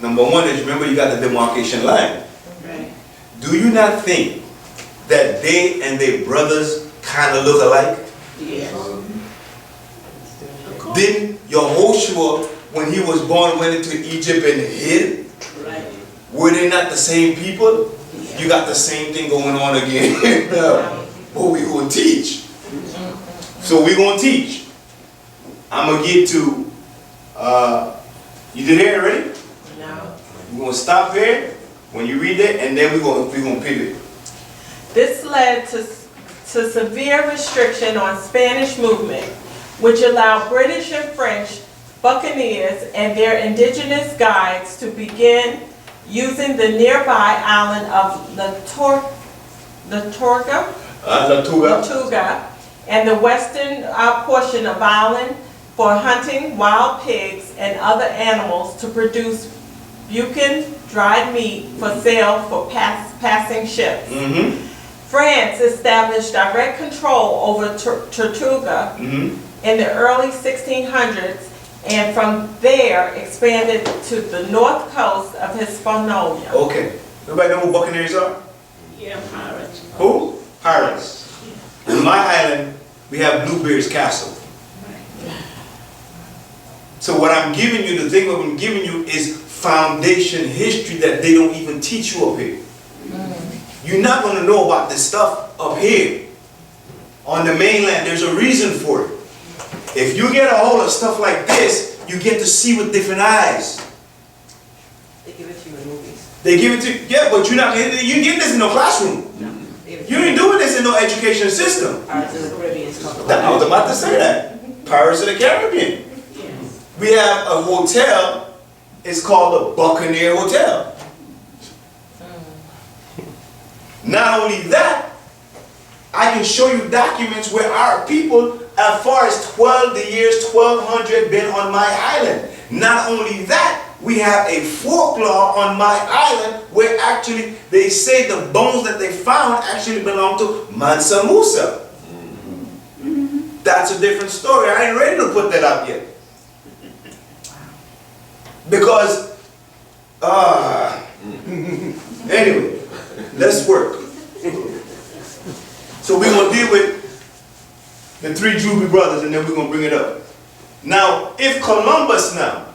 Number one is, remember you got the demarcation line. Right. Do you not think that they and their brothers kind of look alike? Yes. Didn't Yehoshua, when he was born, went into Egypt and hid? Right. Were they not the same people? You got the same thing going on again. But we gonna teach. So we gonna teach. I'm gonna get to, you did it already? No. We're gonna stop there when you read it, and then we're gonna pivot. This led to severe restriction on Spanish movement, which allowed British and French buccaneers and their indigenous guides to begin using the nearby island of Tortuga and the western portion of island for hunting wild pigs and other animals to produce buccan dried meat for sale for passing ships. France established direct control over Tortuga in the early 1600s, and from there expanded to the north coast of Hispaniola. Okay. Everybody know who buccaneers are? Yeah, pirates. Who? Pirates. On my island, we have Bluebeard's Castle. So what I'm giving you, the thing what I'm giving you is foundation history that they don't even teach you up here. You're not going to know about this stuff up here. On the mainland, there's a reason for it. If you get a hold of stuff like this, you get to see with different eyes. They give it to you in movies. They give it to you, yeah, but you're not, you get this in no classroom. You ain't doing this in no education system. Pirates of the Caribbean stuff. I was about to say that. Pirates of the Caribbean. We have a hotel, it's called the Buccaneer Hotel. Not only that, I can show you documents where our people, as far as the years 1200 been on my island. Not only that, we have a folklore on my island where actually they say the bones that they found actually belong to Mansa Musa. That's a different story. I ain't ready to put that up yet. Because, anyway, let's work. So we're going to deal with the three Druby brothers, and then we're going to bring it up. Now, if Columbus now,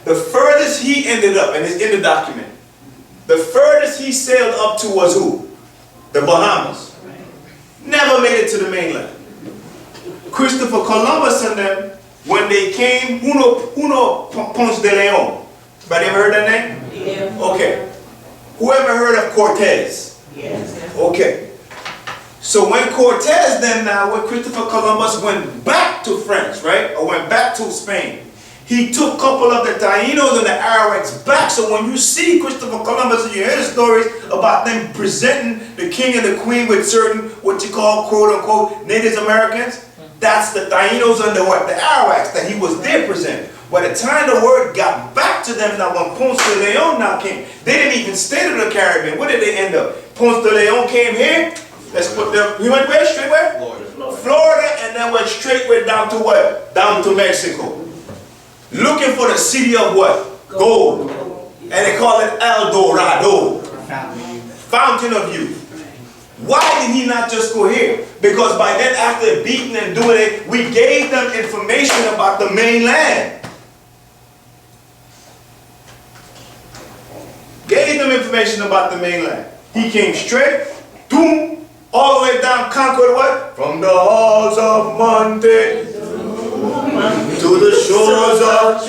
the furthest he ended up, and it's in the document, the furthest he sailed up to was who? The Bahamas. Never made it to the mainland. Christopher Columbus and them, when they came, Uno Ponce de Leon. Anybody ever heard that name? Yeah. Okay. Whoever heard of Cortez? Yes. Okay. So when Cortez then now, when Christopher Columbus went back to France, right? Or went back to Spain, he took a couple of the Taínos and the Arawaks back. So when you see Christopher Columbus and you hear the stories about them presenting the king and the queen with certain, what you call, quote unquote, Native Americans, that's the Taínos and the Arawaks that he was there presenting. By the time the word got back to them, now when Ponce de Leon now came, they didn't even stay to the Caribbean. Where did they end up? Ponce de Leon came here. Let's put them, he went where? Straight where? Florida, and then went straight way down to what? Down to Mexico. Looking for the city of what? Gold. And they call it El Dorado. Fountain of Youth. Why did he not just go here? Because by then, after beating and doing it, we gave them information about the mainland. Gave them information about the mainland. He came straight, boom, all the way down, conquered what? From the halls of Monte to the shores of...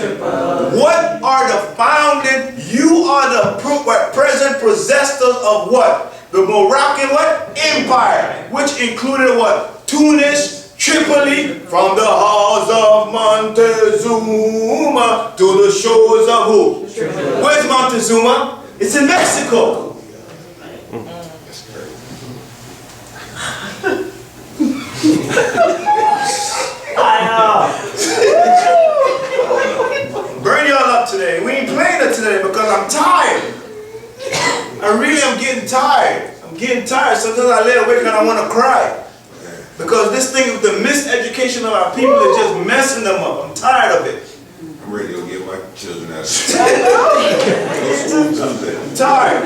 What are the founded? You are the present possessors of what? The Moroccan what? Empire, which included what? Tunis, Tripoli, from the halls of Monte. Montezuma to the shores of who? Where's Montezuma? It's in Mexico. That's crazy. Burn y'all up today. We ain't playing it today because I'm tired. I really am getting tired. I'm getting tired. Sometimes I lay awake and I want to cry. Because this thing with the miseducation of our people is just messing them up. I'm tired of it. I'm ready to go get my children out of school. I'm tired.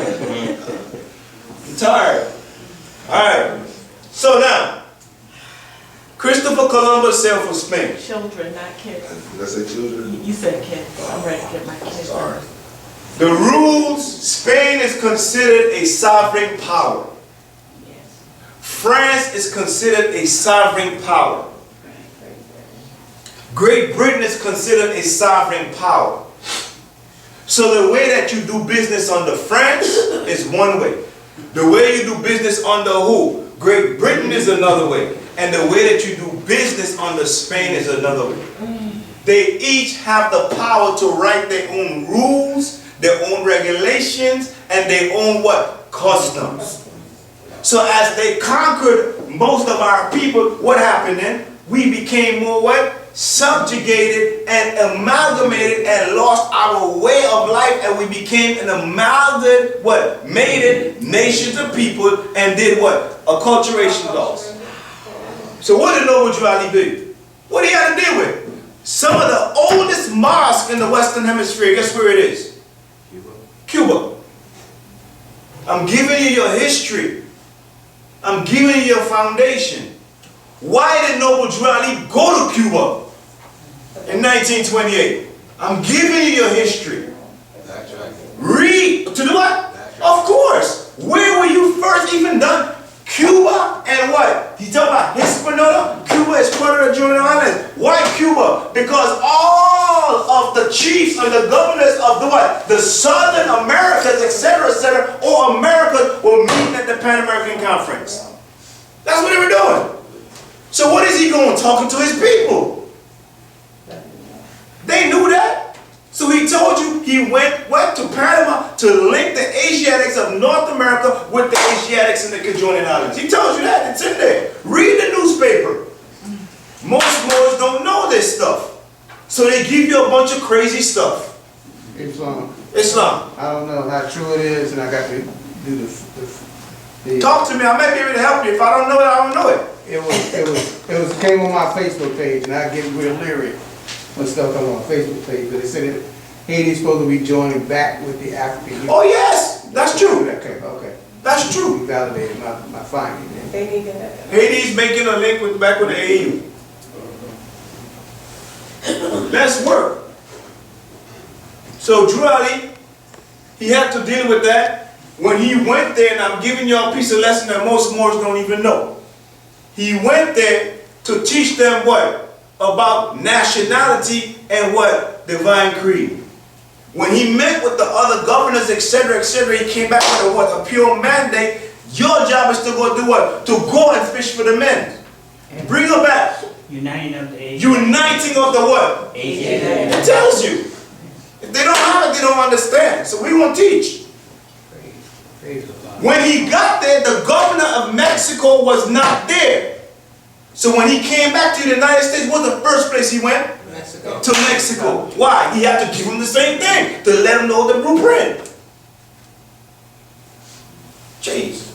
I'm tired. Alright. So now, Christopher Columbus sailed for Spain. Children, not kids. Did I say children? You said kids. I'm ready to get my kids. Sorry. The rules, Spain is considered a sovereign power. France is considered a sovereign power. Great Britain is considered a sovereign power. So the way that you do business under France is one way. The way you do business under who? Great Britain is another way. And the way that you do business under Spain is another way. They each have the power to write their own rules, their own regulations, and their own what? Customs. So as they conquered most of our people, what happened then? We became more what? Subjugated and amalgamated and lost our way of life, and we became an amalgamated, what? Mated nations of people and did what? Acculturation laws. So what did Noble Drew Ali do? What do you have to deal with? Some of the oldest mosques in the Western Hemisphere, guess where it is? Cuba. I'm giving you your history. I'm giving you your foundation. Why did Noble Drew Ali go to Cuba in 1928? I'm giving you your history. Read. To do what? Of course. Where were you first even done? Cuba and what? He talking about Hispaniola. Cuba is part of the German islands. Why Cuba? Because all of the chiefs and the governors of the what? The Southern Americas, etc., or Americas were meeting at the Pan American Conference. That's what they were doing. So what is he going? Talking to his people. They knew that. So he told you he went to Panama to link the Asiatics of North America with the Asiatics in the conjoining islands. He told you that. It's in there. Read the newspaper. Most Moors don't know this stuff. So they give you a bunch of crazy stuff. Islam. Islam. I don't know how true it is, and I got to do the Talk to me. I may be able to help you. If I don't know it, I don't know it. It came on my Facebook page, and I get real leery when stuff comes on my Facebook page. But they said that Haiti's supposed to be joining back with the African Union. Oh yes, that's true. Okay. That's true. You validated my finding then. Haiti's making a link back with the AU. Let's work. So Drew Ali, he had to deal with that. When he went there, and I'm giving y'all a piece of lesson that most Moors don't even know. He went there to teach them what? About nationality and what? Divine creed. When he met with the other governors, etc., he came back with a pure mandate. Your job is to go do what? To go and fish for the men. Bring them back. Uniting of the Asian. Uniting of the what? Asian. It tells you. If they don't have it, they don't understand. So we won't teach. When he got there, the governor of Mexico was not there. So when he came back to the United States, what was the first place he went? Mexico. To Mexico. Why? He had to give him the same thing, to let him know the blueprint. Jeez.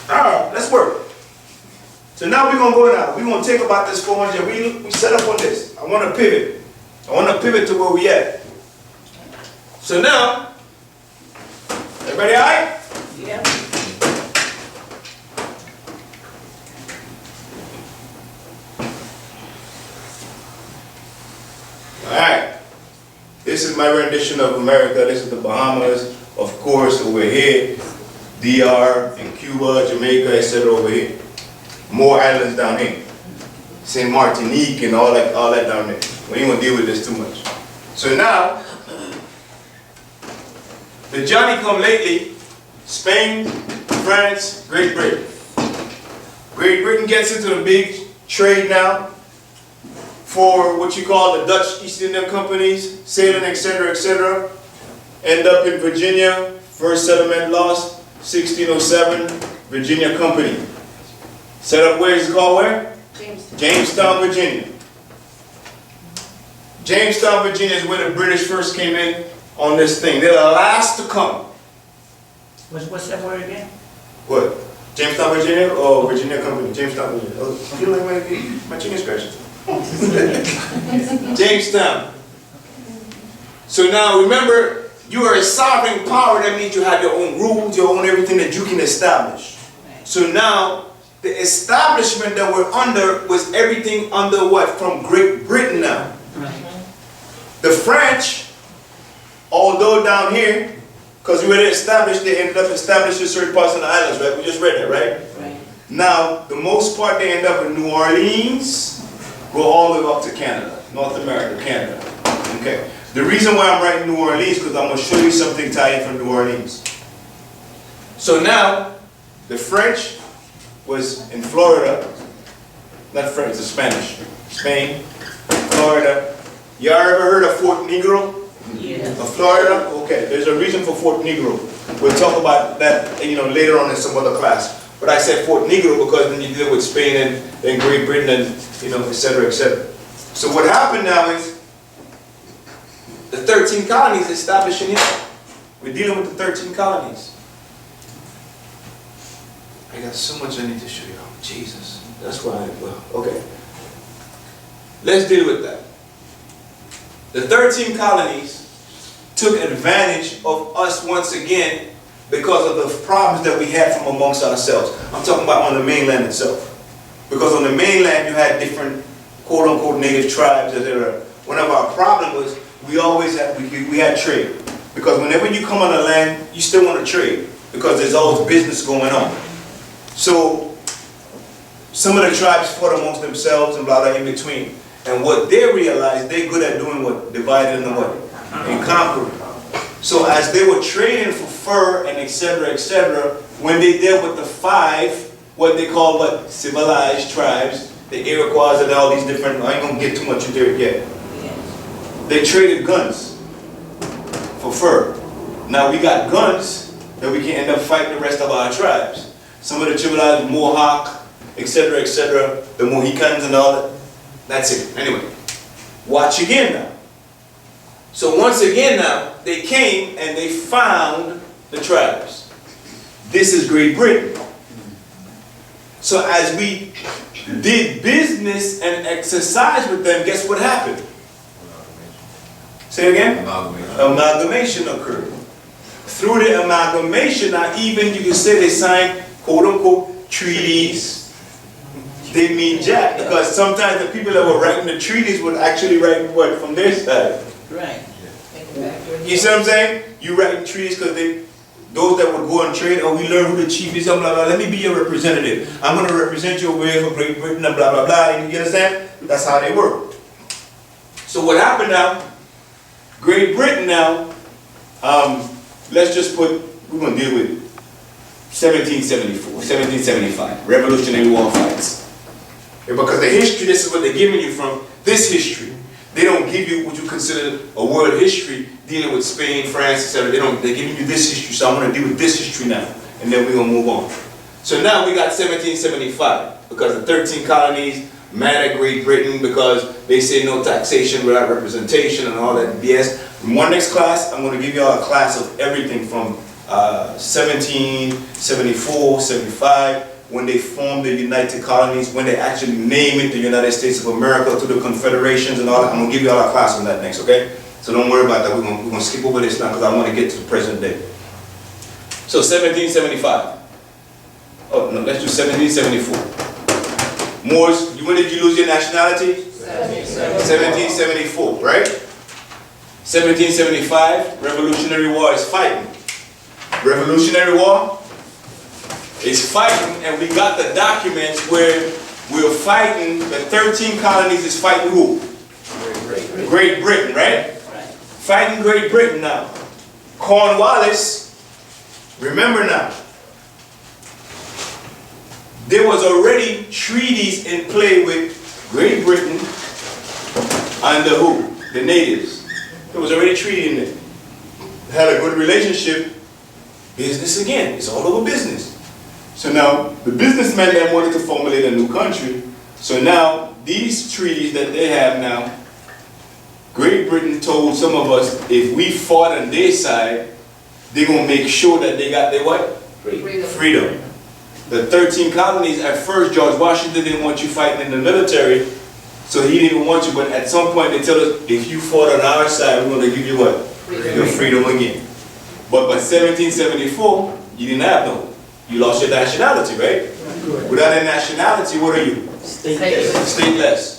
Alright, let's work. So now we're going to go now. We're going to take about this 400. We set up on this. I want to pivot. I want to pivot to where we at. So now, everybody alright? Yeah. Alright. This is my rendition of America. This is the Bahamas. Of course, over here. DR and Cuba, Jamaica, etc. over here. More islands down here. St. Martinique and all that down there. We ain't gonna deal with this too much. So now, the Johnny come lately, Spain, France, Great Britain. Great Britain gets into the big trade now. for what you call the Dutch East India Companies, sailing, etc., etc. End up in Virginia, first settlement lost, 1607, Virginia Company. Set up where is it called where? Jamestown, Virginia. Jamestown, Virginia is where the British first came in on this thing. They're the last to come. What's that word again? What? Jamestown, Virginia, or Virginia Company? Jamestown, Virginia. Oh, you like my chicken scratches? Jamestown. So now remember, you are a sovereign power. That means you have your own rules, your own everything that you can establish. So now, the establishment that we're under was everything under what? From Great Britain now. The French, although down here, because we were established, they ended up establishing certain parts of the islands, right? We just read that, right? Right. Now, the most part they end up in New Orleans, go all the way up to Canada, North America, Canada. Okay. The reason why I'm writing New Orleans, because I'm going to show you something tied from New Orleans. So now, the French was in Florida, not French, it's Spanish. Spain, Florida. Y'all ever heard of Fort Negro? Yes. Of Florida? Okay, there's a reason for Fort Negro. We'll talk about that, later on in some other class. But I said Fort Negro because then you deal with Spain and Great Britain and, et cetera, et cetera. So what happened now is the 13 colonies established in here. We're dealing with the 13 colonies. I got so much I need to show you. Jesus. That's why okay. Let's deal with that. The 13 colonies took advantage of us once again because of the problems that we had from amongst ourselves. I'm talking about on the mainland itself. Because on the mainland you had different quote-unquote native tribes, etc. One of our problems was we always had, we had trade. Because whenever you come on the land, you still want to trade. Because there's always business going on. So some of the tribes fought amongst themselves and blah, blah, in between. And what they realized, they're good at doing what? Dividing and what? And conquering. So as they were trading for fur and etc., when they dealt with the 5, what they call what? Civilized tribes, the Iroquois and all these different, I ain't gonna get too much into it yet. They traded guns for fur. Now we got guns that we can end up fighting the rest of our tribes. Some of the civilized Mohawk, etc., the Mohicans and all that. That's it. Anyway, watch again now. So once again now, they came and they found the tribes. This is Great Britain. So as we did business and exercise with them, guess what happened? Say again? Amalgamation occurred. Through the amalgamation, now even you can say they signed quote-unquote treaties. They mean jack, because sometimes the people that were writing the treaties would actually write what from their side. Right. You see what I'm saying? You write treaties because those that would go and trade, oh, we learn who the chief is, blah, blah, blah. Let me be your representative. I'm going to represent you over here for Great Britain, and blah, blah, blah. You understand? That's how they work. So what happened now? Great Britain now, let's just put, we're going to deal with 1774, 1775, Revolutionary War fights. Because the history, this is what they're giving you from this history. They don't give you what you consider a world history dealing with Spain, France, etc. They're giving you this history, so I'm going to deal with this history now, and then we're going to move on. So now we got 1775, because the 13 colonies mad at Great Britain because they say no taxation without representation and all that BS. In one next class, I'm going to give you all a class of everything from 1774, 75, when they formed the United Colonies, when they actually name it the United States of America, to the confederations and all that. I'm going to give you all a class on that next, okay? So don't worry about that. We're going to skip over this now because I want to get to the present day. So 1775. Oh, no, let's do 1774. Moors, when did you lose your nationality? 1774, right? 1775, Revolutionary War is fighting. Revolutionary War is fighting, and we got the documents where we're fighting, the 13 colonies is fighting who? Great Britain, right? Fighting Great Britain now. Cornwallis, remember now, there was already treaties in play with Great Britain, under who? The natives. There was already a treaty in there. Had a good relationship. Business again. It's all over business. So now, the businessmen then wanted to formulate a new country. So now, these treaties that they have now, Great Britain told some of us, if we fought on their side, they're going to make sure that they got their what? Freedom. The 13 colonies, at first, George Washington didn't want you fighting in the military, so he didn't even want you, but at some point they tell us, if you fought on our side, we're going to give you what? Your freedom again. But by 1774, you didn't have no. You lost your nationality, right? Without a nationality, what are you? Stateless.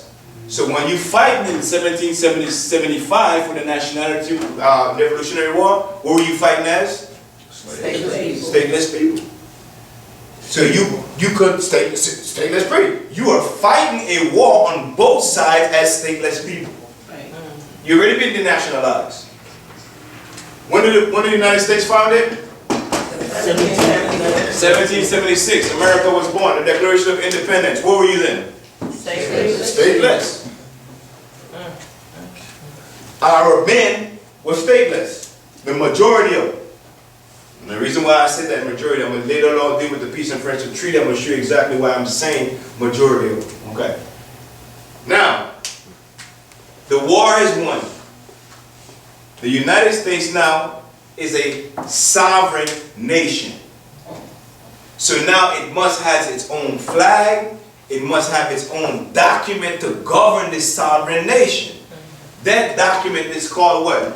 So when you fight in 1775 for the nationality, Revolutionary War, what were you fighting as? Stateless people. So you could stateless people. You are fighting a war on both sides as stateless people. You already been denationalized. When did the United States founded? 1776. America was born. The Declaration of Independence. What were you then? Stateless. Our men were stateless. The majority of them. And the reason why I said that majority, I'm going to later on deal with the peace and friendship treaty. I'm going to show you exactly why I'm saying majority of them. Okay. Now, the war is won. The United States now is a sovereign nation. So now it must have its own flag. It must have its own document to govern this sovereign nation. That document is called what?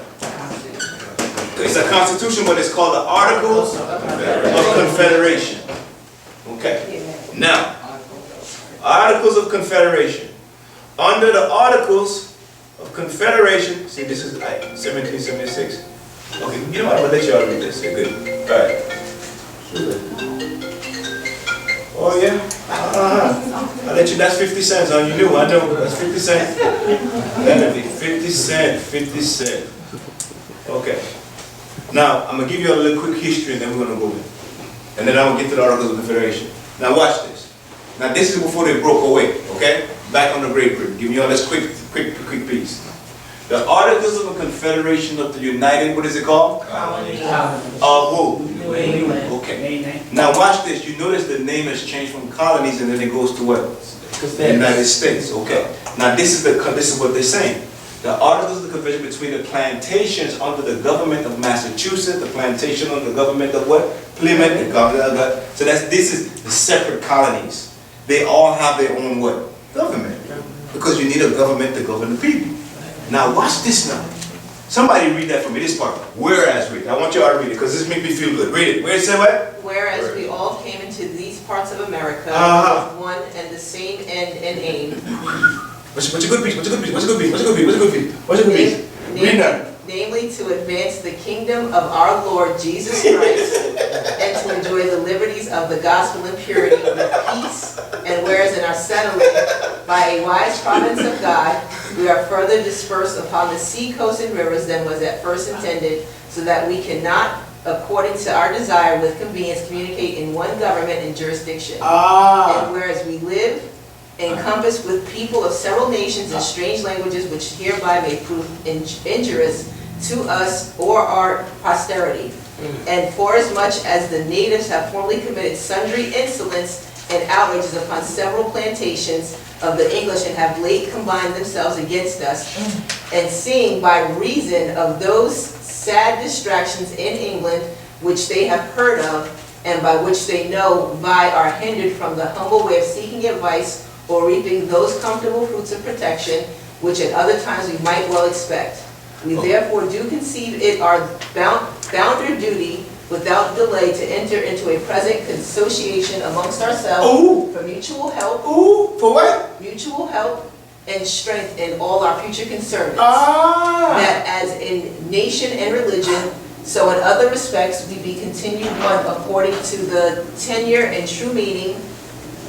It's a constitution, but it's called the Articles of Confederation. Okay. Now, Articles of Confederation. Under the Articles of Confederation, see, this is 1776. Okay, you know what? I'm going to let you all read this. Okay, good. All right. Oh, yeah? I'll let you, that's 50 cents. Oh, you knew, I know. That's 50 cents. That'll be 50 cents, 50 cents. Okay. Now, I'm going to give you a little quick history and then we're going to go in. And then I'm going to get to the Articles of Confederation. Now, watch this. Now, this is before they broke away, okay? Back on the Great Britain. Give me all this quick piece. The Articles of the Confederation of the United, what is it called? Colonies. Of who? New England. Okay. Now watch this. You notice the name has changed from colonies and then it goes to what? The United States. Okay. Now this is what they're saying. The Articles of the Confederation between the plantations under the government of Massachusetts, the plantation under the government of what? Plymouth, the government of so this is the separate colonies. They all have their own what? Government. Because you need a government to govern the people. Now watch this now. Somebody read that for me, this part. Whereas read. I want you all to read it because this makes me feel good. Read it. Where it say what? Whereas we all came into these parts of America with one and the same end and aim. What's a good piece? What's a good piece? What's a good piece? What's a good piece? What's a good piece? What's a good piece? Read that. Namely, to advance the kingdom of our Lord Jesus Christ and to enjoy the liberties of the gospel and purity with peace. And whereas in our settlement, by a wise providence of God, we are further dispersed upon the sea coast and rivers than was at first intended, so that we cannot, according to our desire, with convenience, communicate in one government and jurisdiction. And whereas we live encompassed with people of several nations and strange languages, which hereby may prove injurious to us or our posterity. And forasmuch as the natives have formerly committed sundry insolence and outrages upon several plantations of the English and have late combined themselves against us, and seeing by reason of those sad distractions in England which they have heard of, and by which they know by are hindered from the humble way of seeking advice or reaping those comfortable fruits of protection, which at other times we might well expect. We therefore do conceive it our bounder duty without delay to enter into a present consociation amongst ourselves for mutual help. For what? Mutual help and strength in all our future concerns. That as in nation and religion, so in other respects we be continued one according to the tenure and true meaning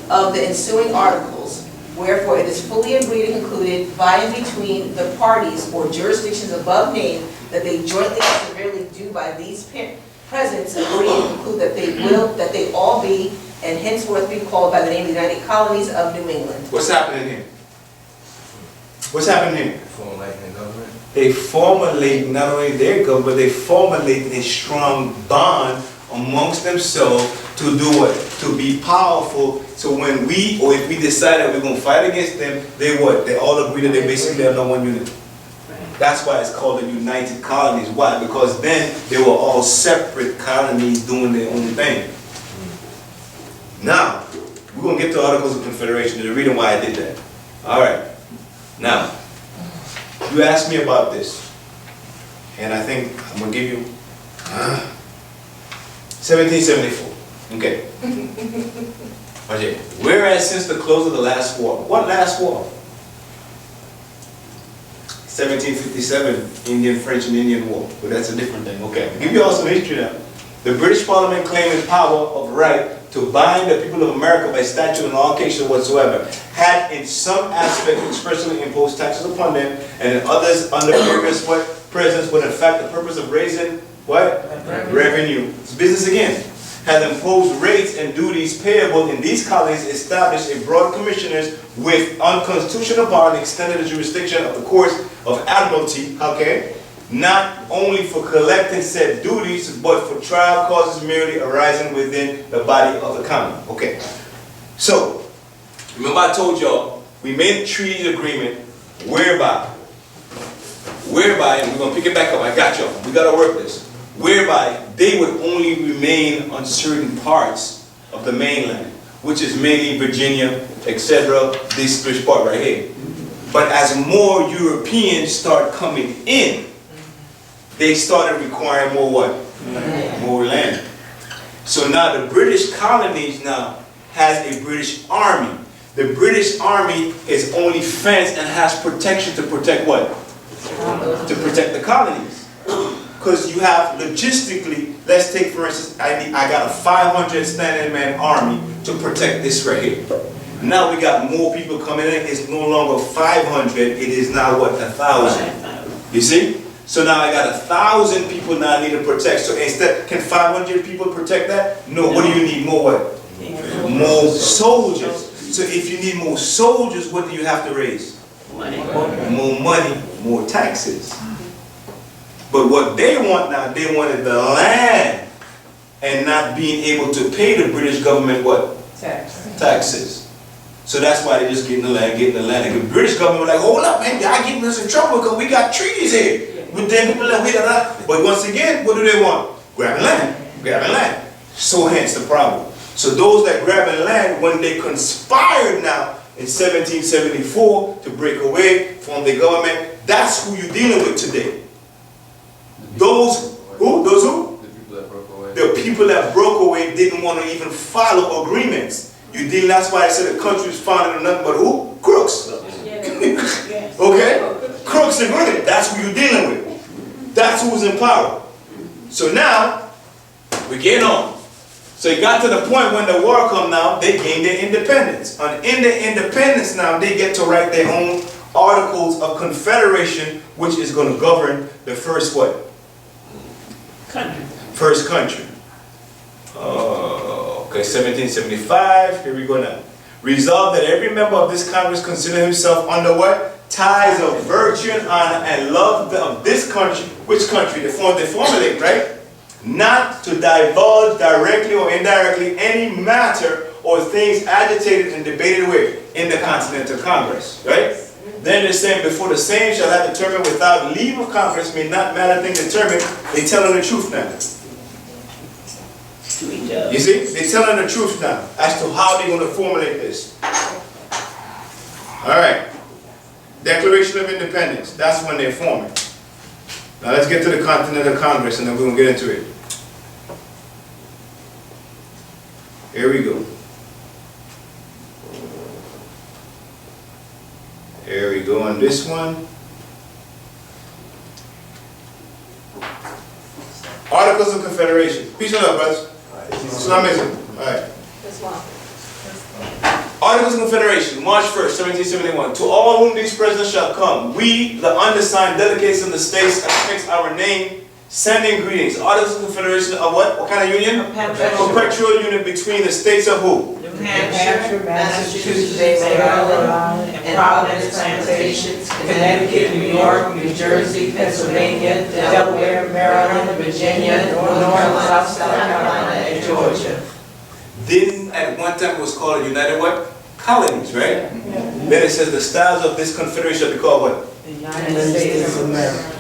of the ensuing articles. Wherefore it is fully agreed and concluded by and between the parties or jurisdictions above named that they jointly and severally do by these presents agree and conclude that they all be and henceforth be called by the name of the United Colonies of New England. What's happening here? What's happening here? Formulating government. They formulate not only their government, but they formulate a strong bond amongst themselves to do what? To be powerful. So when we, or if we decide that we're going to fight against them, they what? They all agree that they basically are not one unit. That's why it's called the United Colonies. Why? Because then they were all separate colonies doing their own thing. Now, we're going to get to Articles of Confederation. There's a reason why I did that. All right. Now, you asked me about this, and I think I'm going to give you 1774. Okay. Okay. Whereas since the close of the last war, what last war? 1757, Indian, French and Indian War. But that's a different thing. Okay. I'll give you all some history now. The British Parliament claiming power of right to bind the people of America by statute and all occasion whatsoever, had in some aspect expressly imposed taxes upon them, and in others under various presidents, but in fact the purpose of raising what? Revenue. It's business again. Had imposed rates and duties payable in these colonies, established a broad commissioners with unconstitutional power and extended the jurisdiction of the courts of admiralty, okay? Not only for collecting said duties, but for trial causes merely arising within the body of the county. Okay. So, remember I told y'all, we made a treaty agreement whereby, and we're going to pick it back up, I got y'all, we got to work this, whereby they would only remain on certain parts of the mainland, which is mainly Virginia, etc., this part right here. But as more Europeans start coming in, they started requiring more what? More land. So now the British colonies now has a British army. The British army is only fenced and has protection to protect what? To protect the colonies. Because you have logistically, let's take for instance, I got a 500 standing man army to protect this right here. Now we got more people coming in. It's no longer 500, it is now what? 1,000. You see? So now I got 1,000 people now I need to protect. So instead, can 500 people protect that? No. What do you need? More what? More soldiers. So if you need more soldiers, what do you have to raise? More money, more taxes. But what they want now, they wanted the land and not being able to pay the British government what? Taxes. So that's why they're just getting the land, And the British government was like, hold up, man, y'all getting us in trouble because we got treaties here. With them people that we don't. But once again, what do they want? Grabbing land. So hence the problem. So those that grabbing land, when they conspired now in 1774 to break away from the government, that's who you're dealing with today. Those who? Those who? The people that broke away. The people that broke away didn't want to even follow agreements. You deal. That's why I said the country was founded on nothing but who? Crooks. Okay? Crooks and women. That's who you're dealing with. That's who's in power. So now, we're getting on. So it got to the point when the war come now, they gained their independence. And in their independence now, they get to write their own Articles of Confederation, which is going to govern the first what? Country. First country. Okay, 1775, here we go now. Resolved that every member of this Congress consider himself under what? Ties of virtue and honor and love of this country. Which country? They formulate, right? Not to divulge directly or indirectly any matter or things agitated and debated with in the Continental Congress, right? Then they're saying, before the same shall have determined without leave of Congress may not matter thing determined. They telling the truth now. You see? They're telling the truth now as to how they're going to formulate this. All right. Declaration of Independence. That's when they're forming. Now let's get to the Continental Congress and then we're going to get into it. Here we go. Here we go on this one. Articles of Confederation. Peace and love, brothers. It's not missing. All right. This one. Articles of Confederation, March 1st, 1771. To all whom these presents shall come, we, the undersigned delegates of the states, affix our name, sending greetings. Articles of Confederation of what? What kind of union? Perpetual. Perpetual union between the states of who? New Hampshire, Massachusetts, Maryland, and Providence Plantations, Connecticut, New York, New Jersey, Pennsylvania, Delaware, Maryland, Virginia, North Carolina, South Carolina, and Georgia. Then at one time it was called United what? Colonies, right? Then it says the styles of this confederation shall be called what? The United States of America.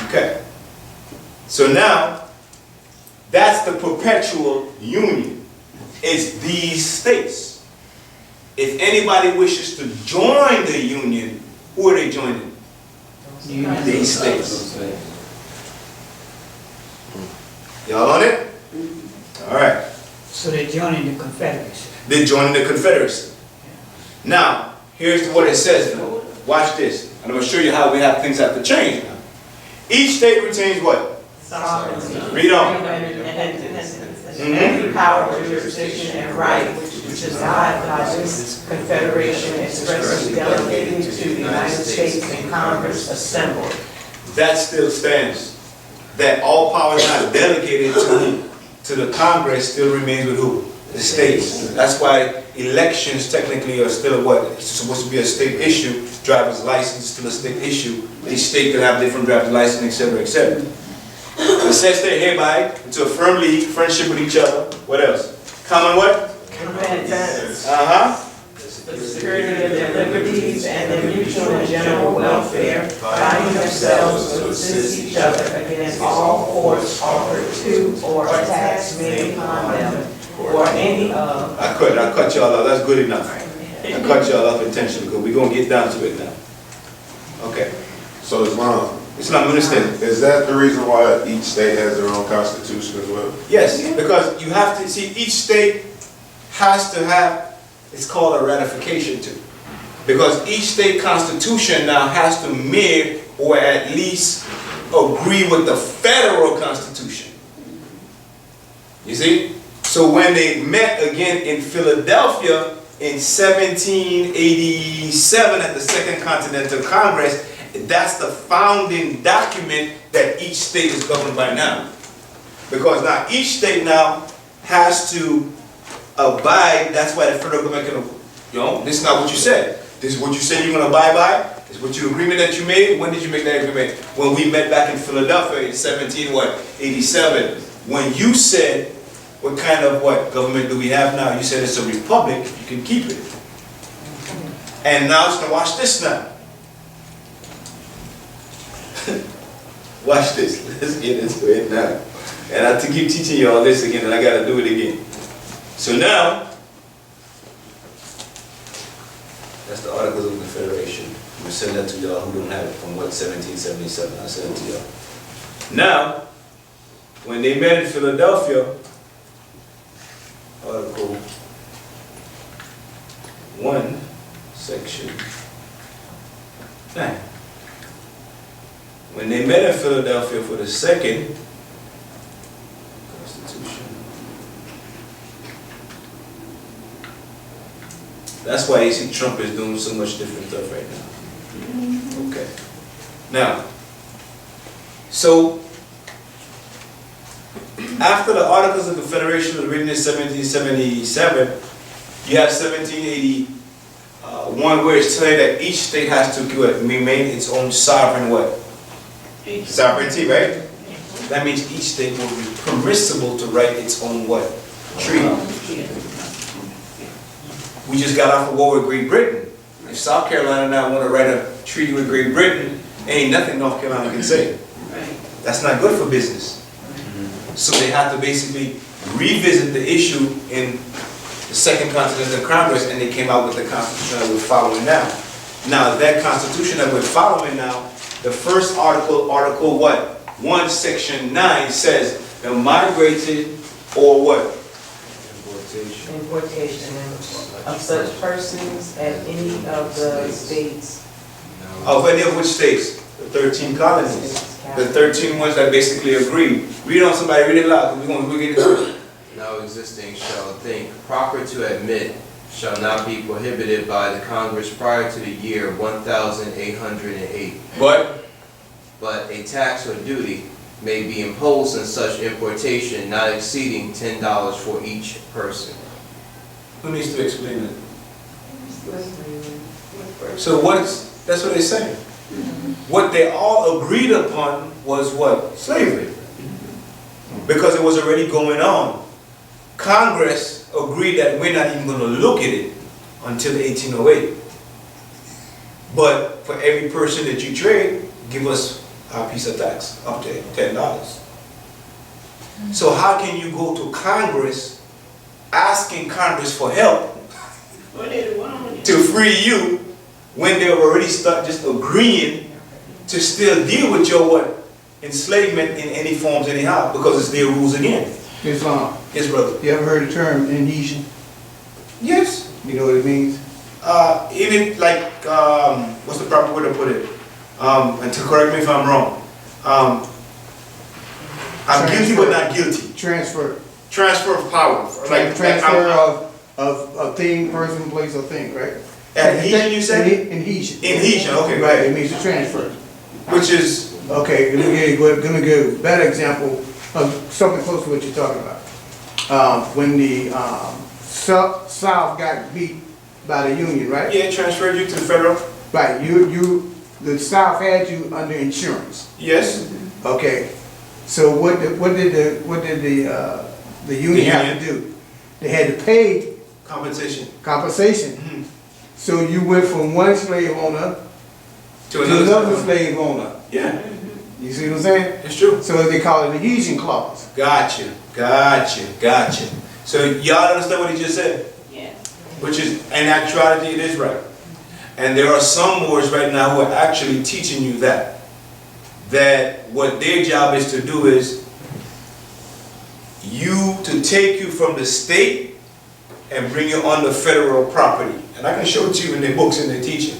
Okay. So now, that's the perpetual union. It's these states. If anybody wishes to join the union, who are they joining? These states. Y'all on it? All right. So they're joining the Confederacy. They're joining the Confederacy. Now, here's what it says now. Watch this. And I'm going to show you how we have things have to change now. Each state retains what? sovereignty, Read on. freedom, and independence, Mhm. every power, jurisdiction, and right which is God by this confederation expressly delegated to the United States and Congress assembled. That still stands. That all power is not delegated to the Congress still remains with who? The states. That's why elections technically are still what? It's supposed to be a state issue. Driver's license is still a state issue. Each state can have different driver's license, etc., etc. It says they hereby into a firm league, friendship with each other. What else? Common what? Defense, Uh-huh. the security of their liberties and their mutual and general welfare, binding themselves to assist each other against all force offered to or attacks made upon them, or any of. I cut y'all off. That's good enough. I cut y'all off intentionally because we're going to get down to it now. Okay. So Islam, It's not understand. is that the reason why each state has their own constitution as well? Yes, because you have to see each state has to have, it's called a ratification too. Because each state constitution now has to mirror or at least agree with the federal constitution. You see? So when they met again in Philadelphia in 1787 at the Second Continental Congress, that's the founding document that each state is governed by now. Because now each state now has to abide, that's why the federal government can, this is not what you said. This is what you said you're going to abide by. This is what your agreement that you made. When did you make that agreement? When we met back in Philadelphia in 87. When you said, what kind of government do we have now? You said it's a republic, you can keep it. And now it's going to watch this now. Watch this. Let's get into it now. And I have to keep teaching you all this again, and I got to do it again. So now, that's the Articles of Confederation. I'm going to send that to y'all who don't have it from 1777. I'll send it to y'all. Now, when they met in Philadelphia, Article 1, Section 9. When they met in Philadelphia for the second Constitution, that's why you see Trump is doing so much different stuff right now. Okay. Now, so after the Articles of Confederation was written in 1777, you have 1781 where it's telling that each state has to remain its own sovereign what? Sovereignty, right? That means each state will be permissible to write its own what? Treaty. We just got off a war with Great Britain. If South Carolina now want to write a treaty with Great Britain, ain't nothing North Carolina can say. That's not good for business. So they have to basically revisit the issue in the Second Continental Congress, and they came out with the Constitution that we're following now. Now, that Constitution that we're following now, the first article, Article what? 1, Section 9 says, the migrated or what? Importation of such persons at any of the states. Of any of which states? The 13 colonies. The 13 ones that basically agreed. Read on somebody, read it loud, because we're get it. Now existing shall think proper to admit shall not be prohibited by the Congress prior to the year 1808. But a tax or duty may be imposed on such importation not exceeding $10 for each person. Who needs to explain it? So that's what they're saying. What they all agreed upon was what? Slavery. Because it was already going on. Congress agreed that we're not even going to look at it until 1808. But for every person that you trade, give us our piece of tax, up to $10. So how can you go to Congress asking Congress for help to free you when they've already started just agreeing to still deal with your what? Enslavement in any forms anyhow, because it's their rules again. Islam. Yes, brother. You ever heard the term Indonesian? Yes. You know what it means? In it, like, what's the proper way to put it? And to correct me if I'm wrong. I'm guilty but not guilty. Transfer. Transfer of power. Transfer of thing, person, place, or thing, right? Adhesion, you said? Adhesion. Adhesion, okay. Right, it means to transfer. Which is, Okay, let me give a better example of something close to what you're talking about. When the South got beat by the Union, right? yeah, transferred you to the federal. Right, the South had you under insurance. Yes. Okay, so what did the Union have to do? They had to pay Compensation. compensation. Mhm. So you went from one slave owner To to another another. slave owner. Yeah, You see what I'm saying? it's true. So they call it the adhesion clause. Gotcha. So y'all understand what he just said? Yes. Which is, in actuality, it is right. And there are some Moors right now who are actually teaching you that what their job is to do is to take you from the state and bring you on the federal property. And I can show it to you in their books and their teaching.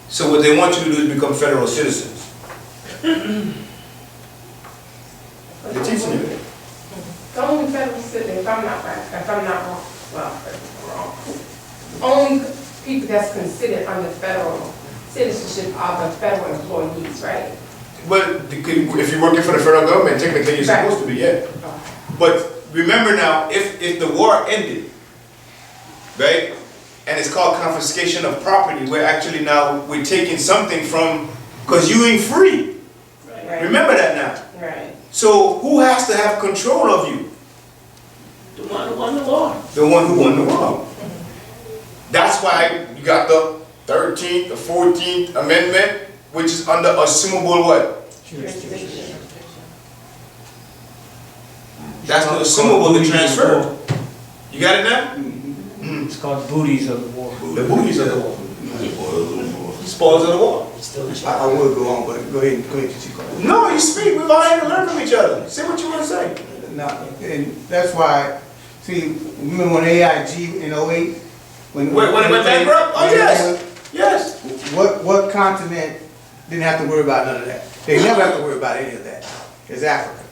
So what they want you to do is become federal citizens. They're teaching you that. Only federal citizen, if I'm not wrong, only people that's considered under federal citizenship are the federal employees, right? Well, if you're working for the federal government, technically you're supposed to be, yeah. But remember now, if the war ended, right, and it's called confiscation of property, we're actually now, we're taking something from, because you ain't free. Right. Remember that now. Right. So who has to have control of you? The one who won the war. The one who won the war. That's why you got the 13th, the 14th Amendment, which is under assumable what? That's the assumable to transfer. You got it now? It's called booties of the war. The booties of the war. Spoils of the war. I would go on, but go ahead, Chico. No, you speak. We've all had to learn from each other. Say what you want to say. No, and that's why, see, remember when AIG in 08? When it went bankrupt? Oh, yes. Yes. What continent didn't have to worry about none of that? They never have to worry about any of that. It's Africa.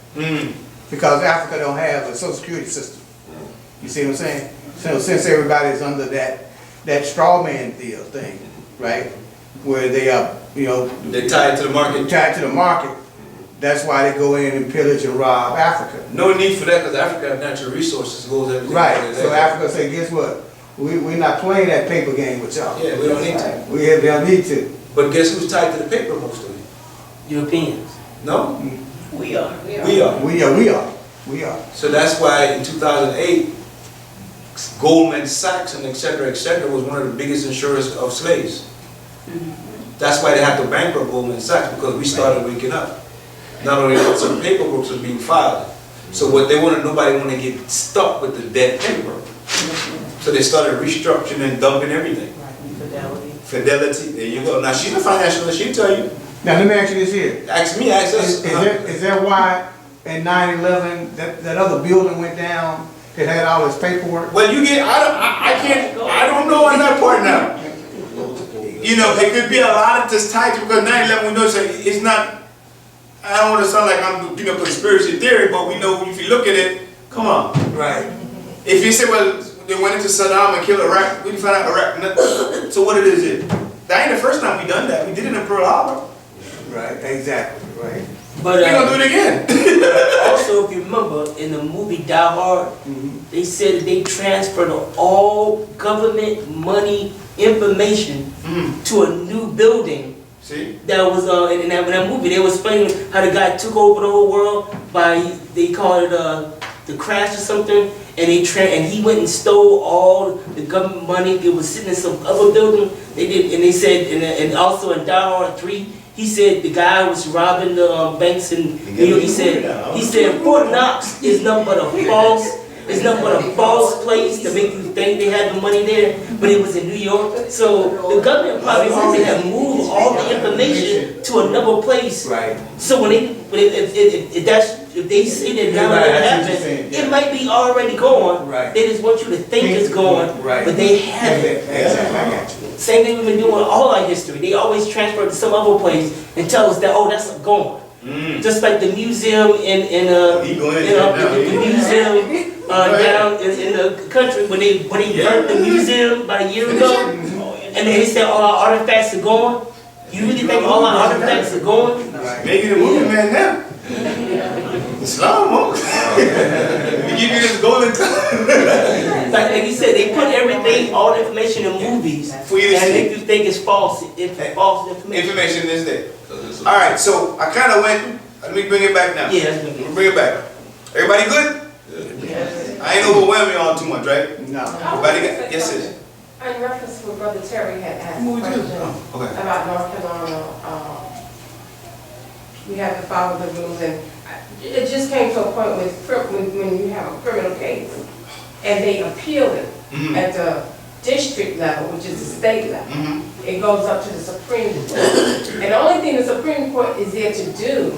Because Africa don't have a social security system. You see what I'm saying? So since everybody's under that straw man deal thing, right? Where they are, They're tied to the market. tied to the market. That's why they go in and pillage and rob Africa. No need for that because Africa has natural resources. Goes everything. Right. So Africa say, guess what? We're not playing that paper game with y'all. Yeah, we don't need to. We don't need to. But guess who's tied to the paper mostly? Europeans. No? We are. We are. We are. So that's why in 2008, Goldman Sachs and et cetera, was one of the biggest insurers of slaves. That's why they had to bankrupt Goldman Sachs, because we started waking up. Not only that, some paper books were being filed. So what they wanted, nobody wanted to get stuck with the dead paper. So they started restructuring and dumping everything. Fidelity, there you go. Now she's a financialist, she'll tell you. Now let me ask you this here. Ask me, ask us. Is that why in 9/11 that other building went down? It had all this paperwork. Well, you get. I don't know on that part now. It could be a lot of this tied to because 9/11. We know it's not. I don't want to sound like I'm conspiracy theory, but we know if you look at it, come on. Right. If you say, well, they went into Saddam and killed Iraq, we didn't find out Iraq. So what it is? That ain't the first time we done that. We did it in Pearl Harbor. Right, exactly, right. But We gonna do it again. also, if you remember, in the movie Die Hard, they said that they transferred all government money information to a new building. See? That was in that movie. They was explaining how the guy took over the whole world by they called it the crash or something, and he went and stole all the government money. It was sitting in some other building. They did, and they said, and also in Die Hard 3, he said the guy was robbing the banks in New York. He said Fort Knox is nothing but a false place to make you think they had the money there, but it was in New York. So the government probably already had moved all the information to another place. Right. So if they say that now Right, it that's what you're happened, saying, yeah. it might be already gone. Right. They just want you to think it's gone, Right. but they haven't. Exactly, I got you. Same thing we've been doing all our history. They always transfer it to some other place and tell us that, oh, that's gone. Just like the museum in the museum down in the country when they burnt the museum about a year ago, and they said all our artifacts are gone. You really think all our artifacts are gone? Make it a movie, man, now. Islam, we give you this golden Like you said, they put everything, all the information in movies, For you to and see. make you think it's false. It's false information. information is there. All right, so I kind of went. Let me bring it back now. Yeah, that's good. We'll bring it back. Everybody good? I ain't overwhelming y'all too much, right? No. Everybody got? Yes, sis. In reference to what Brother Terry had asked a question Okay. about North Carolina, we have to follow the rules, and it just came to a point when you have a criminal case, and they appeal it at the district level, which is the state level. It goes up to the Supreme Court. And the only thing the Supreme Court is there to do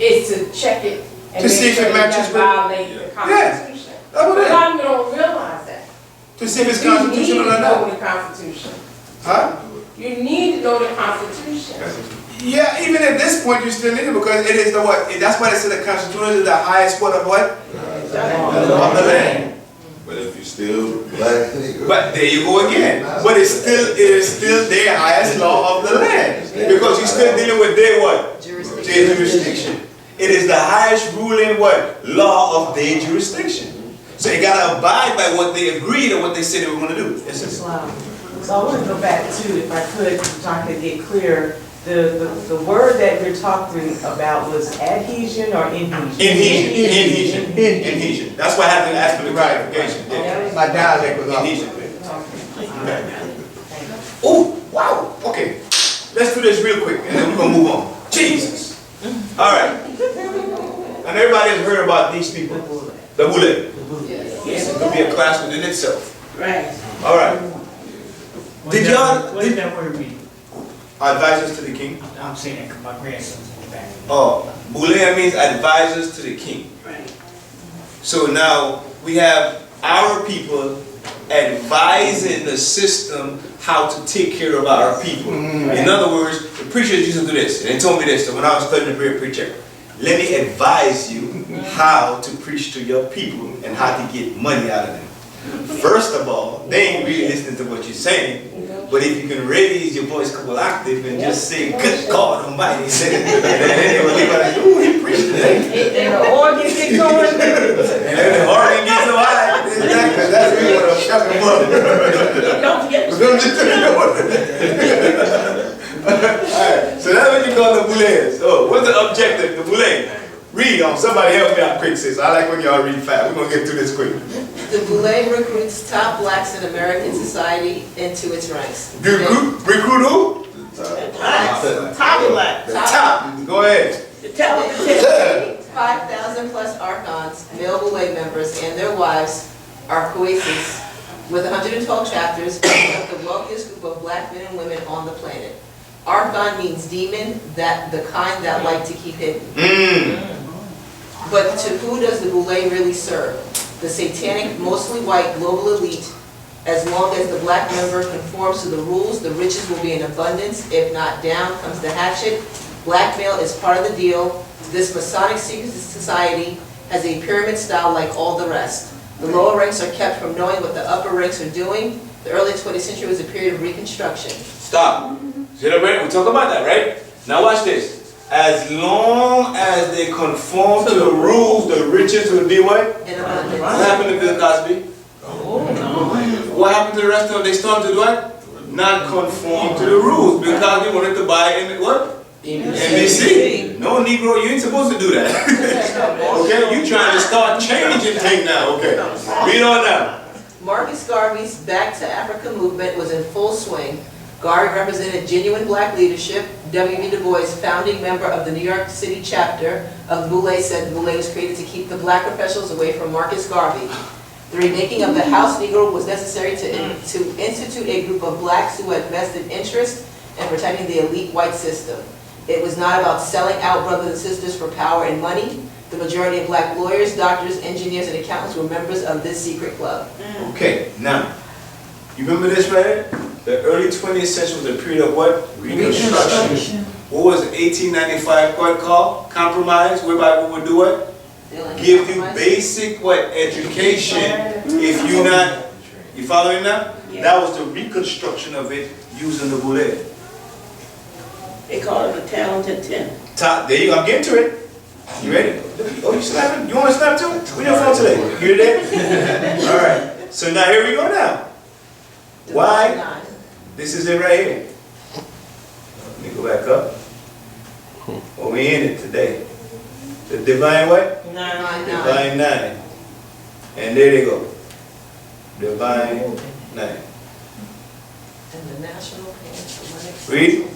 is to check it and To see make if sure it it matches doesn't with- violate the Constitution. That's what A it is. lot of people don't realize that. To see if it's You need constitutional to or know not. the Constitution. Huh? You need to know the Constitution. Yeah, even at this point, you still need it because it is the what? That's why they say the Constitution is the highest court of what? Of the land. But if you still black, But there you go again. But it is still their highest law of the land. Because you're still dealing with their what? Their jurisdiction. It is the highest ruling what? Law of their jurisdiction. So you gotta abide by what they agreed or what they said they were gonna do. Yes, sir. Islam. So I want to go back to, if I could, so I could get clear, the word that we're talking about was adhesion or inhesion? Inhesion. That's why I have to ask for the clarification. Yeah. My dialect was off. Inhesion. Oh, wow. Okay. Let's do this real quick and then we're gonna move on. Jesus. All right. And everybody has heard about these people. The Boule. Yes. It could be a class within itself. Right. All right. Did y'all What is that word mean? advisors to the king? I'm saying that because my grandson's in the back. Oh, Boule means advisors to the king. Right. So now we have our people advising the system how to take care of our people. In other words, the preachers used to do this. And they told me this so when I was studying to be a preacher. Let me advise you how to preach to your people and how to get money out of them. First of all, they ain't really listening to what you're saying. But if you can raise your voice a couple octaves and just say, good God Almighty, and then they will leave like, ooh, he preached today. And the organ get going. And then the organ gets so high. Exactly, that's really what I'm talking about. Don't forget. Alright, so that's what you call the Boules. Oh, what's the objective, the Boule? Read on. Somebody help me out quick, sis. I like when y'all read fast. We're going to get through this quick. The Boule recruits top blacks in American society into its ranks. Recruit who? Top black. Top. Go ahead. Tell them. 5,000 plus archons, male Boule members, and their wives are coesis with 112 chapters, making up the wealthiest group of black men and women on the planet. Archon means demon, that the kind that like to keep hidden. But to who does the Boule really serve? The satanic, mostly white global elite. As long as the black member conforms to the rules, the riches will be in abundance. If not, down comes the hatchet. Blackmail is part of the deal. This Masonic secret society has a pyramid style like all the rest. The lower ranks are kept from knowing what the upper ranks are doing. The early 20th century was a period of reconstruction. Stop. We're talking about that, right? Now watch this. as long as they conform to the rules, the riches will be what? In What abundance. happened to Bill Cosby? What happened to the rest of them? They started to do what? Not conform to the rules. Bill Cosby wanted to buy what? NBC. No, Negro, you ain't supposed to do that. Okay, you trying to start changing things now. Okay, read on now. Marcus Garvey's Back to Africa movement was in full swing. Garvey represented genuine black leadership. W.B. Du Bois, founding member of the New York City chapter of the Boule, said the Boule was created to keep the black professionals away from Marcus Garvey. The remaking of the House Negro was necessary to institute a group of blacks who had vested interest in protecting the elite white system. It was not about selling out brothers and sisters for power and money. The majority of black lawyers, doctors, engineers, and accountants were members of this secret club. Okay, now, you remember this right here? The early 20th century was a period of what? Reconstruction. What was the 1895 what called? Compromise, whereby we would do what? Give you basic what? Education. If you not, you following now? That was the reconstruction of it using the Boule. They call it a talented 10. There you go, I'm getting to it. You ready? Oh, you snapping? You want to snap too? What's your phone today? You there? All right. So now here we go now. Why? This is it right here. Let me go back up. Well, we in it today. The divine what? Divine 9. And there they go. Divine 9. And the National Pan-Hellenic. Read.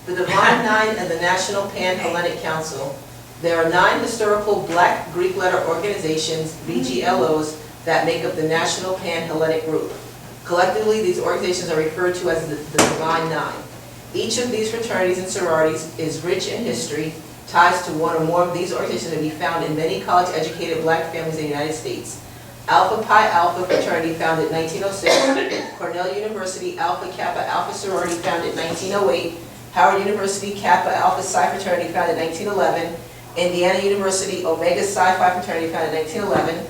The Divine 9 and the National Pan-Hellenic Council. There are 9 historical black Greek letter organizations, BGLOs, that make up the National Pan-Hellenic Group. Collectively, these organizations are referred to as the Divine 9. Each of these fraternities and sororities is rich in history. Ties to one or more of these organizations may be found in many college-educated black families in the United States. Alpha Pi Alpha fraternity founded in 1906. Cornell University Alpha Kappa Alpha sorority founded in 1908. Howard University Kappa Alpha Psi fraternity founded in 1911. Indiana University Omega Psi Phi fraternity founded in 1911.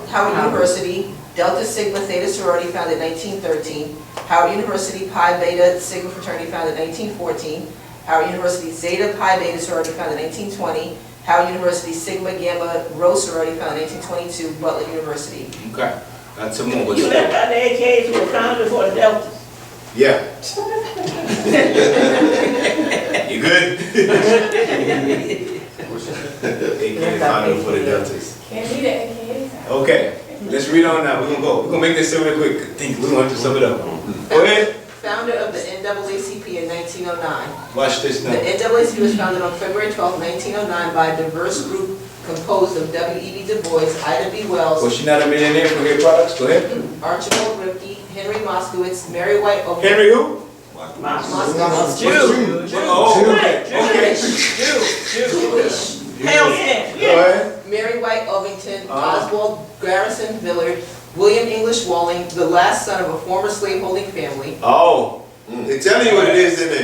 Howard University Delta Sigma Theta sorority founded in 1913. Howard University Pi Beta Sigma fraternity founded in 1914. Howard University Zeta Pi Beta sorority founded in 1920. Howard University Sigma Gamma Rho sorority founded in 1922. Butler University. Okay. Got some more. You left out the AKs who were founded before the Deltas. Yeah. You good? AK founded for the Deltas. Can't be the AKAs. Okay, let's read on now. We're gonna go. We're gonna make this real quick. I think we're going to sum it up. Go ahead. Founder of the NAACP in 1909. Watch this The now. NAACP was founded on February 12, 1909 by a diverse group composed of W.E.B. Du Bois, Ida B. Wells, Was she not a millionaire for hair products? Go ahead. Archibald Ripke, Henry Moskowitz, Mary White Oak. Henry who? Moskowitz. Oh, okay. Okay. Jewish. Hailsman. Go ahead. Mary White Ovington, Oswald Garrison Villard, William English Walling, the last son of a former slaveholding family. Oh, they're telling you what it is, didn't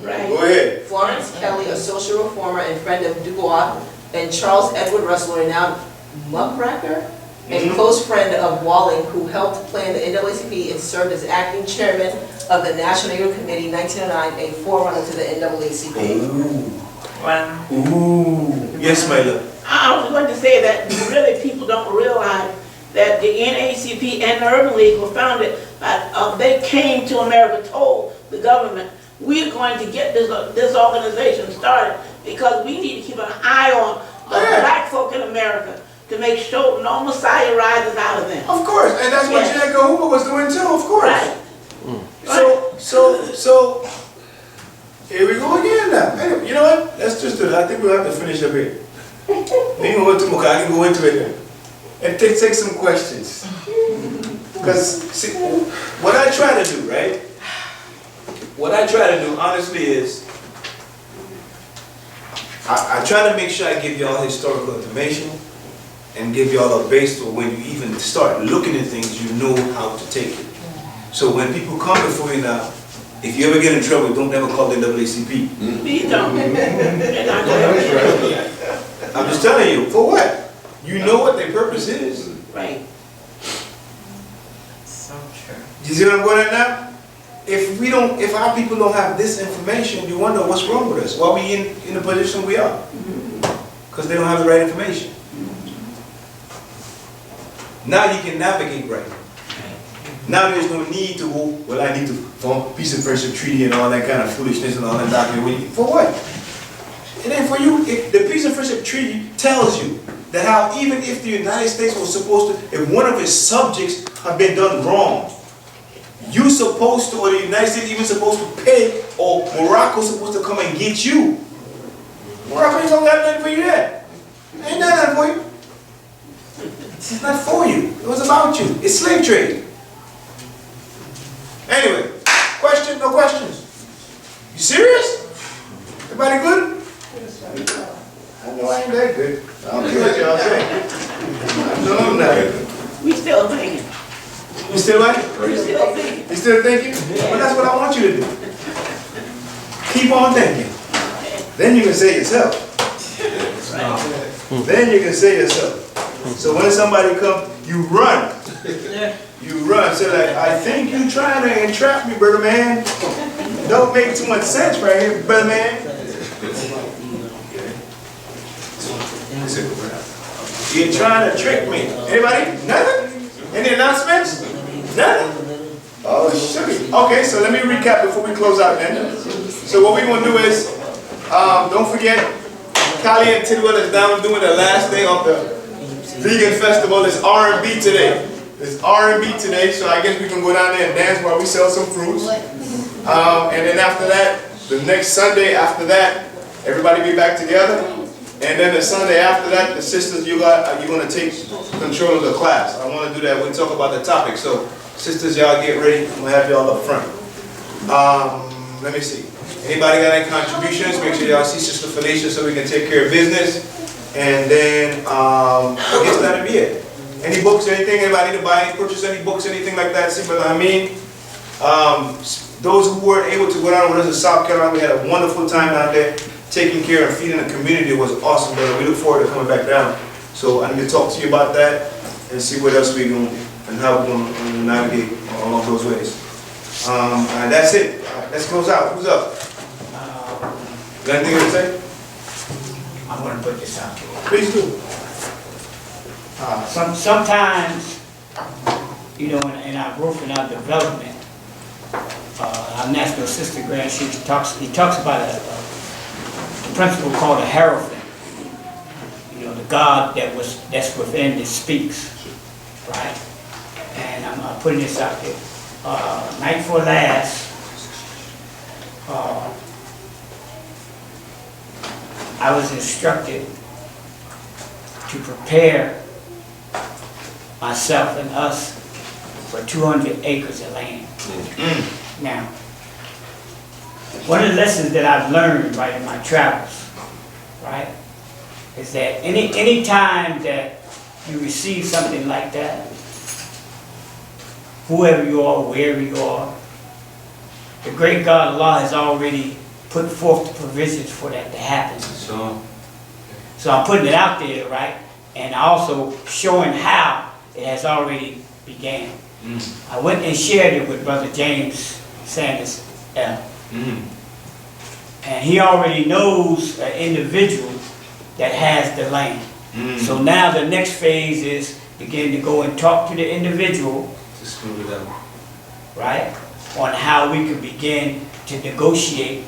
they? Right. Go ahead. Florence Kelly, a social reformer and friend of Du Bois, and Charles Edward Russell, a renowned muckraker and close friend of Walling, who helped plan the NAACP and served as acting chairman of the National Negro Committee in 1909, a forerunner to the NAACP. Wow. Ooh. Yes, my love. I was going to say that really people don't realize that the NAACP and the Urban League were founded by, they came to America, told the government, we're going to get this organization started because we need to keep an eye on the black folk in America to make sure no Messiah rises out of them. Of course, and that's what J. Edgar Hoover was doing too, of course. Right. So, here we go again now. Anyway, you know what? Let's just do it. I think we'll have to finish up here. We can go into Muka, I can go into it and take some questions. Because, see, what I try to do, right? What I try to do, honestly, is I try to make sure I give you all historical information and give you all a base so when you even start looking at things, you know how to take it. So when people come before you now, if you ever get in trouble, don't ever call the NAACP. Please don't. I'm just telling you, for what? You know what their purpose is. Right. So true. You see what I'm going at now? if our people don't have this information, you wonder what's wrong with us. Why we in the position we are? Because they don't have the right information. Now you can navigate right. Now there's no need to go, well, I need to form peace and friendship treaty and all that kind of foolishness and all that document. For what? It ain't for you. The peace and friendship treaty tells you that how even if the United States was supposed to, if one of its subjects have been done wrong, you supposed to, or the United States even supposed to pay, or Morocco's supposed to come and get you. Morocco ain't gonna got nothing for you there. Ain't done nothing for you. It's not for you. It was about you. It's slave trade. Anyway, question? No questions? You serious? Everybody good? I know I ain't that good. I don't care what y'all say. I know I'm not good. We still thinking. You still like it? We still thinking. You still thinking? Well, that's what I want you to do. Keep on thinking. Then you can say yourself. Then you can say yourself. So when somebody comes, you run. You run. Say like, I think you trying to entrap me, brother man. Don't make too much sense right here, brother man. You're trying to trick me. Anybody? Nothing? Any announcements? Nothing? Oh, sugar. Okay, so let me recap before we close out then. So what we're going to do is, don't forget, Cali and Tidwell is down doing the last day of the Vegan Festival. It's R&B today. It's R&B today, so I guess we can go down there and dance while we sell some fruits. And then after that, the next Sunday after that, everybody be back together. And then the Sunday after that, the sisters, you're going to take control of the class. I want to do that. We'll talk about the topic. So, sisters, y'all get ready. I'm going to have y'all up front. Let me see. Anybody got any contributions? Make sure y'all see Sister Felicia so we can take care of business. And then, I guess that'll be it. Any books, anything? Anybody to buy, purchase any books, anything like that? See what I mean? Those who weren't able to go down with us in South Carolina, we had a wonderful time down there. Taking care and feeding the community was awesome, brother. We look forward to coming back down. So I need to talk to you about that and see what else we're doing and how we're going to navigate all of those ways. And that's it. Let's close out. Who's up? Got anything to say? I'm gonna put this out here. Please do. Sometimes, you know, in our growth and our development, our National Sister Grant, he talks about a principle called a hierophant. You know, the God that's within that speaks, right? And I'm putting this out here. Night before last, I was instructed to prepare myself and us for 200 acres of land. Now, one of the lessons that I've learned, right, in my travels, right, is that any time that you receive something like that, whoever you are, wherever you are, the great God Allah has already put forth the provisions for that to happen. So I'm putting it out there, right, and also showing how it has already began. I went and shared it with Brother James Sanders L. And he already knows an individual that has the land. So now the next phase is begin to go and talk to the individual, right, on how we can begin to negotiate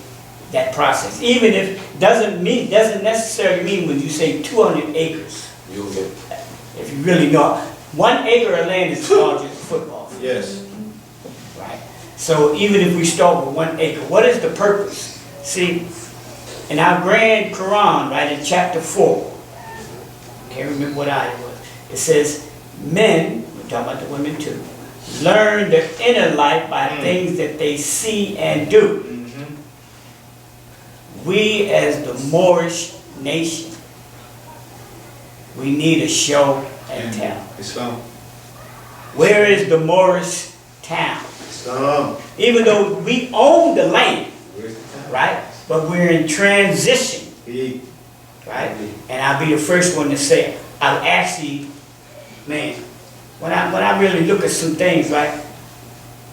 that process. Even if doesn't necessarily mean when you say 200 acres. If you really know, 1 acre of land is as large as a football field. Yes. Right. So even if we start with 1 acre, what is the purpose? See, in our grand Quran, right, in chapter 4, can't remember what ayah it was, it says, men, we're talking about the women too, learn their inner life by things that they see and do. We as the Moorish nation, we need a show and tell. Islam. Where is the Moorish town? Islam. Even though we own the land, right? But we're in transition, right? And I'll be the first one to say, I'll actually, man, when I really look at some things, right?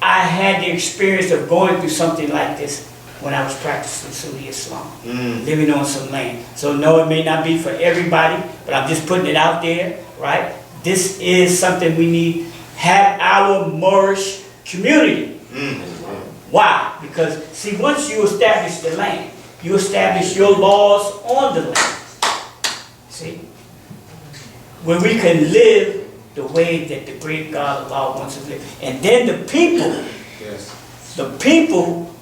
I had the experience of going through something like this when I was practicing Sunni Islam, living on some land. So no, it may not be for everybody, but I'm just putting it out there, right? This is something we need have our Moorish community. Why? Because see, once you establish the land, you establish your laws on the land. See? Where we can live the way that the great God of Allah wants us to live. And then the people,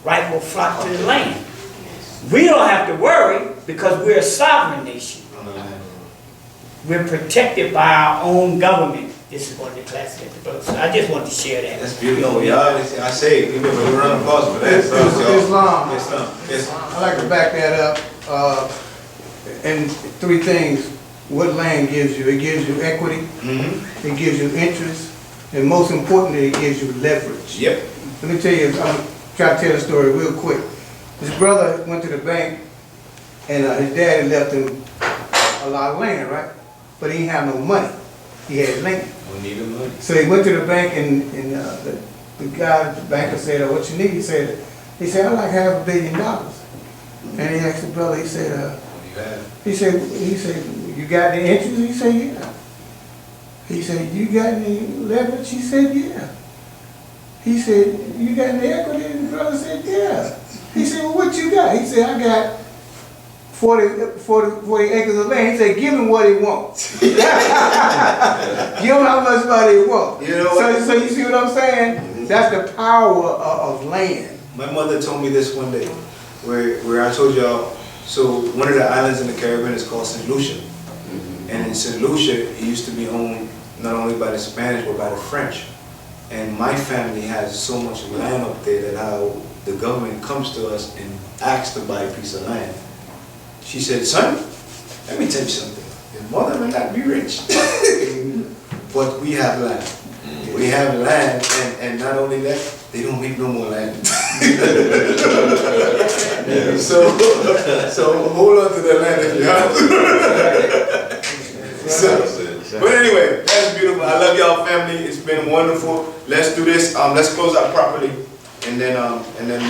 right, will flock to the land. We don't have to worry because we're a sovereign nation. We're protected by our own government. This is one of the classes that the brothers. So I just wanted to share that. That's beautiful, y'all. I say, give me a round of applause for that. Islam. Islam. I like to back that up, and three things. What land gives you? It gives you equity, it gives you interest, and most importantly, it gives you leverage. Yep. Let me tell you, I'm going to try to tell the story real quick. His brother went to the bank, and his dad had left him a lot of land, right? But he didn't have no money. He had land. We need the money. So he went to the bank, and the guy, the banker said, "Oh, what you need?" He said, "I'd like $500 million." And he asked the brother, he said, he said, "You got the interest?" He said, "Yeah." He said, "You got any leverage?" He said, "Yeah." He said, "You got any equity?" And the brother said, "Yeah." He said, "Well, what you got?" He said, "I got 40 acres of land." He said, "Give him what he wants." Give him how much money he wants. You know what? So you see what I'm saying? That's the power of land. My mother told me this one day, where I told y'all, so one of the islands in the Caribbean is called St. Lucia. And in St. Lucia, it used to be owned not only by the Spanish, but by the French. And my family has so much land up there that how the government comes to us and asks to buy a piece of land. She said, "Son, let me tell you something. Your mother may not be rich, but we have land. We have land, and not only that, they don't make no more land." So hold on to the land if you have to. But anyway, that's beautiful. I love y'all, family. It's been wonderful. Let's do this. Let's close out properly, and then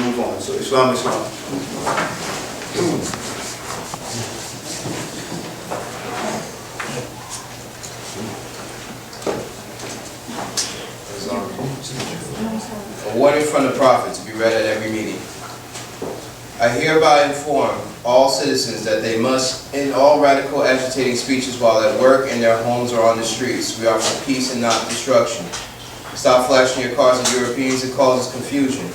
move on. So Islam. A warning from the prophet to be read at every meeting. I hereby inform all citizens that they must end all radical agitating speeches while at work, in their homes, or on the streets. We are for peace and not destruction. Stop flashing your cards at Europeans. It causes confusion.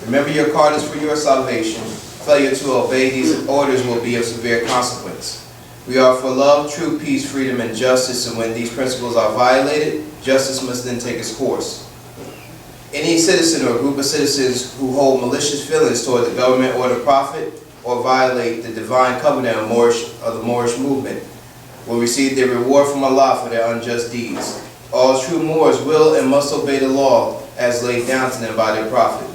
Remember, your card is for your salvation. Failure to obey these orders will be of severe consequence. We are for love, truth, peace, freedom, and justice, and when these principles are violated, justice must then take its course. Any citizen or group of citizens who hold malicious feelings toward the government or the prophet, or violate the divine covenant of the Moorish movement, will receive their reward from Allah for their unjust deeds. All true Moors will and must obey the law as laid down to them by their prophet.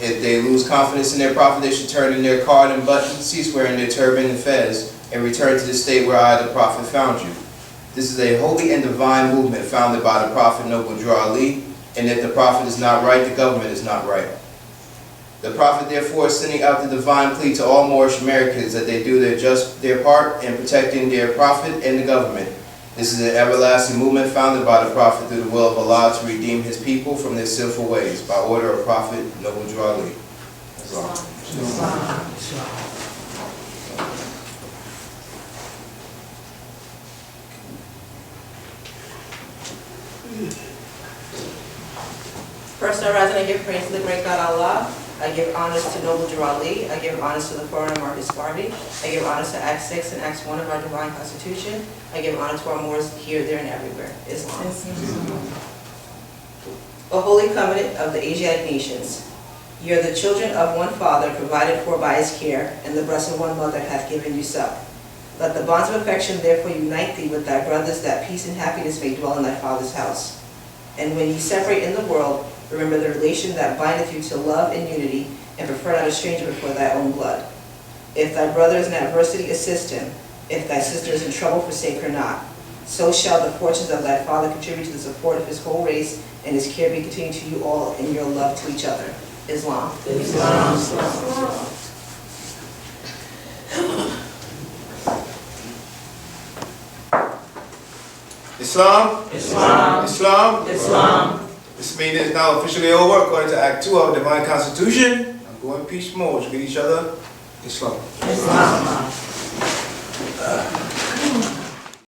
If they lose confidence in their prophet, they should turn in their card and button, cease wearing their turban and fez, and return to the state where I, the prophet, found you. This is a holy and divine movement founded by the prophet Noble Drew Ali, and if the prophet is not right, the government is not right. The prophet therefore is sending out the divine plea to all Moorish Americans that they do their part in protecting their prophet and the government. This is an everlasting movement founded by the prophet through the will of Allah to redeem his people from their sinful ways, by order of Prophet Noble Drew Ali. First, I rise and I give praise to the great God Allah. I give honors to Noble Drew Ali. I give honors to the foreigner Marcus Garvey. I give honors to Acts 6 and Acts 1 of our divine constitution. I give honor to our Moors here, there, and everywhere. Islam. A holy covenant of the Asiatic nations. You are the children of one father, provided for by his care, and the breast of one mother hath given you suck. Let the bonds of affection therefore unite thee with thy brothers, that peace and happiness may dwell in thy father's house. And when ye separate in the world, remember the relation that bindeth you to love and unity, and prefer not a stranger before thy own blood. If thy brother is in adversity, assist him. If thy sister is in trouble, forsake her not. so shall the fortunes of thy father contribute to the support of his whole race, and his care be continued to you all in your love to each other. Islam. Islam? Islam. Islam? Islam. This meeting is now officially over according to Act 2 of the Divine Constitution. Now go in peace mode with each other. Islam. Islam.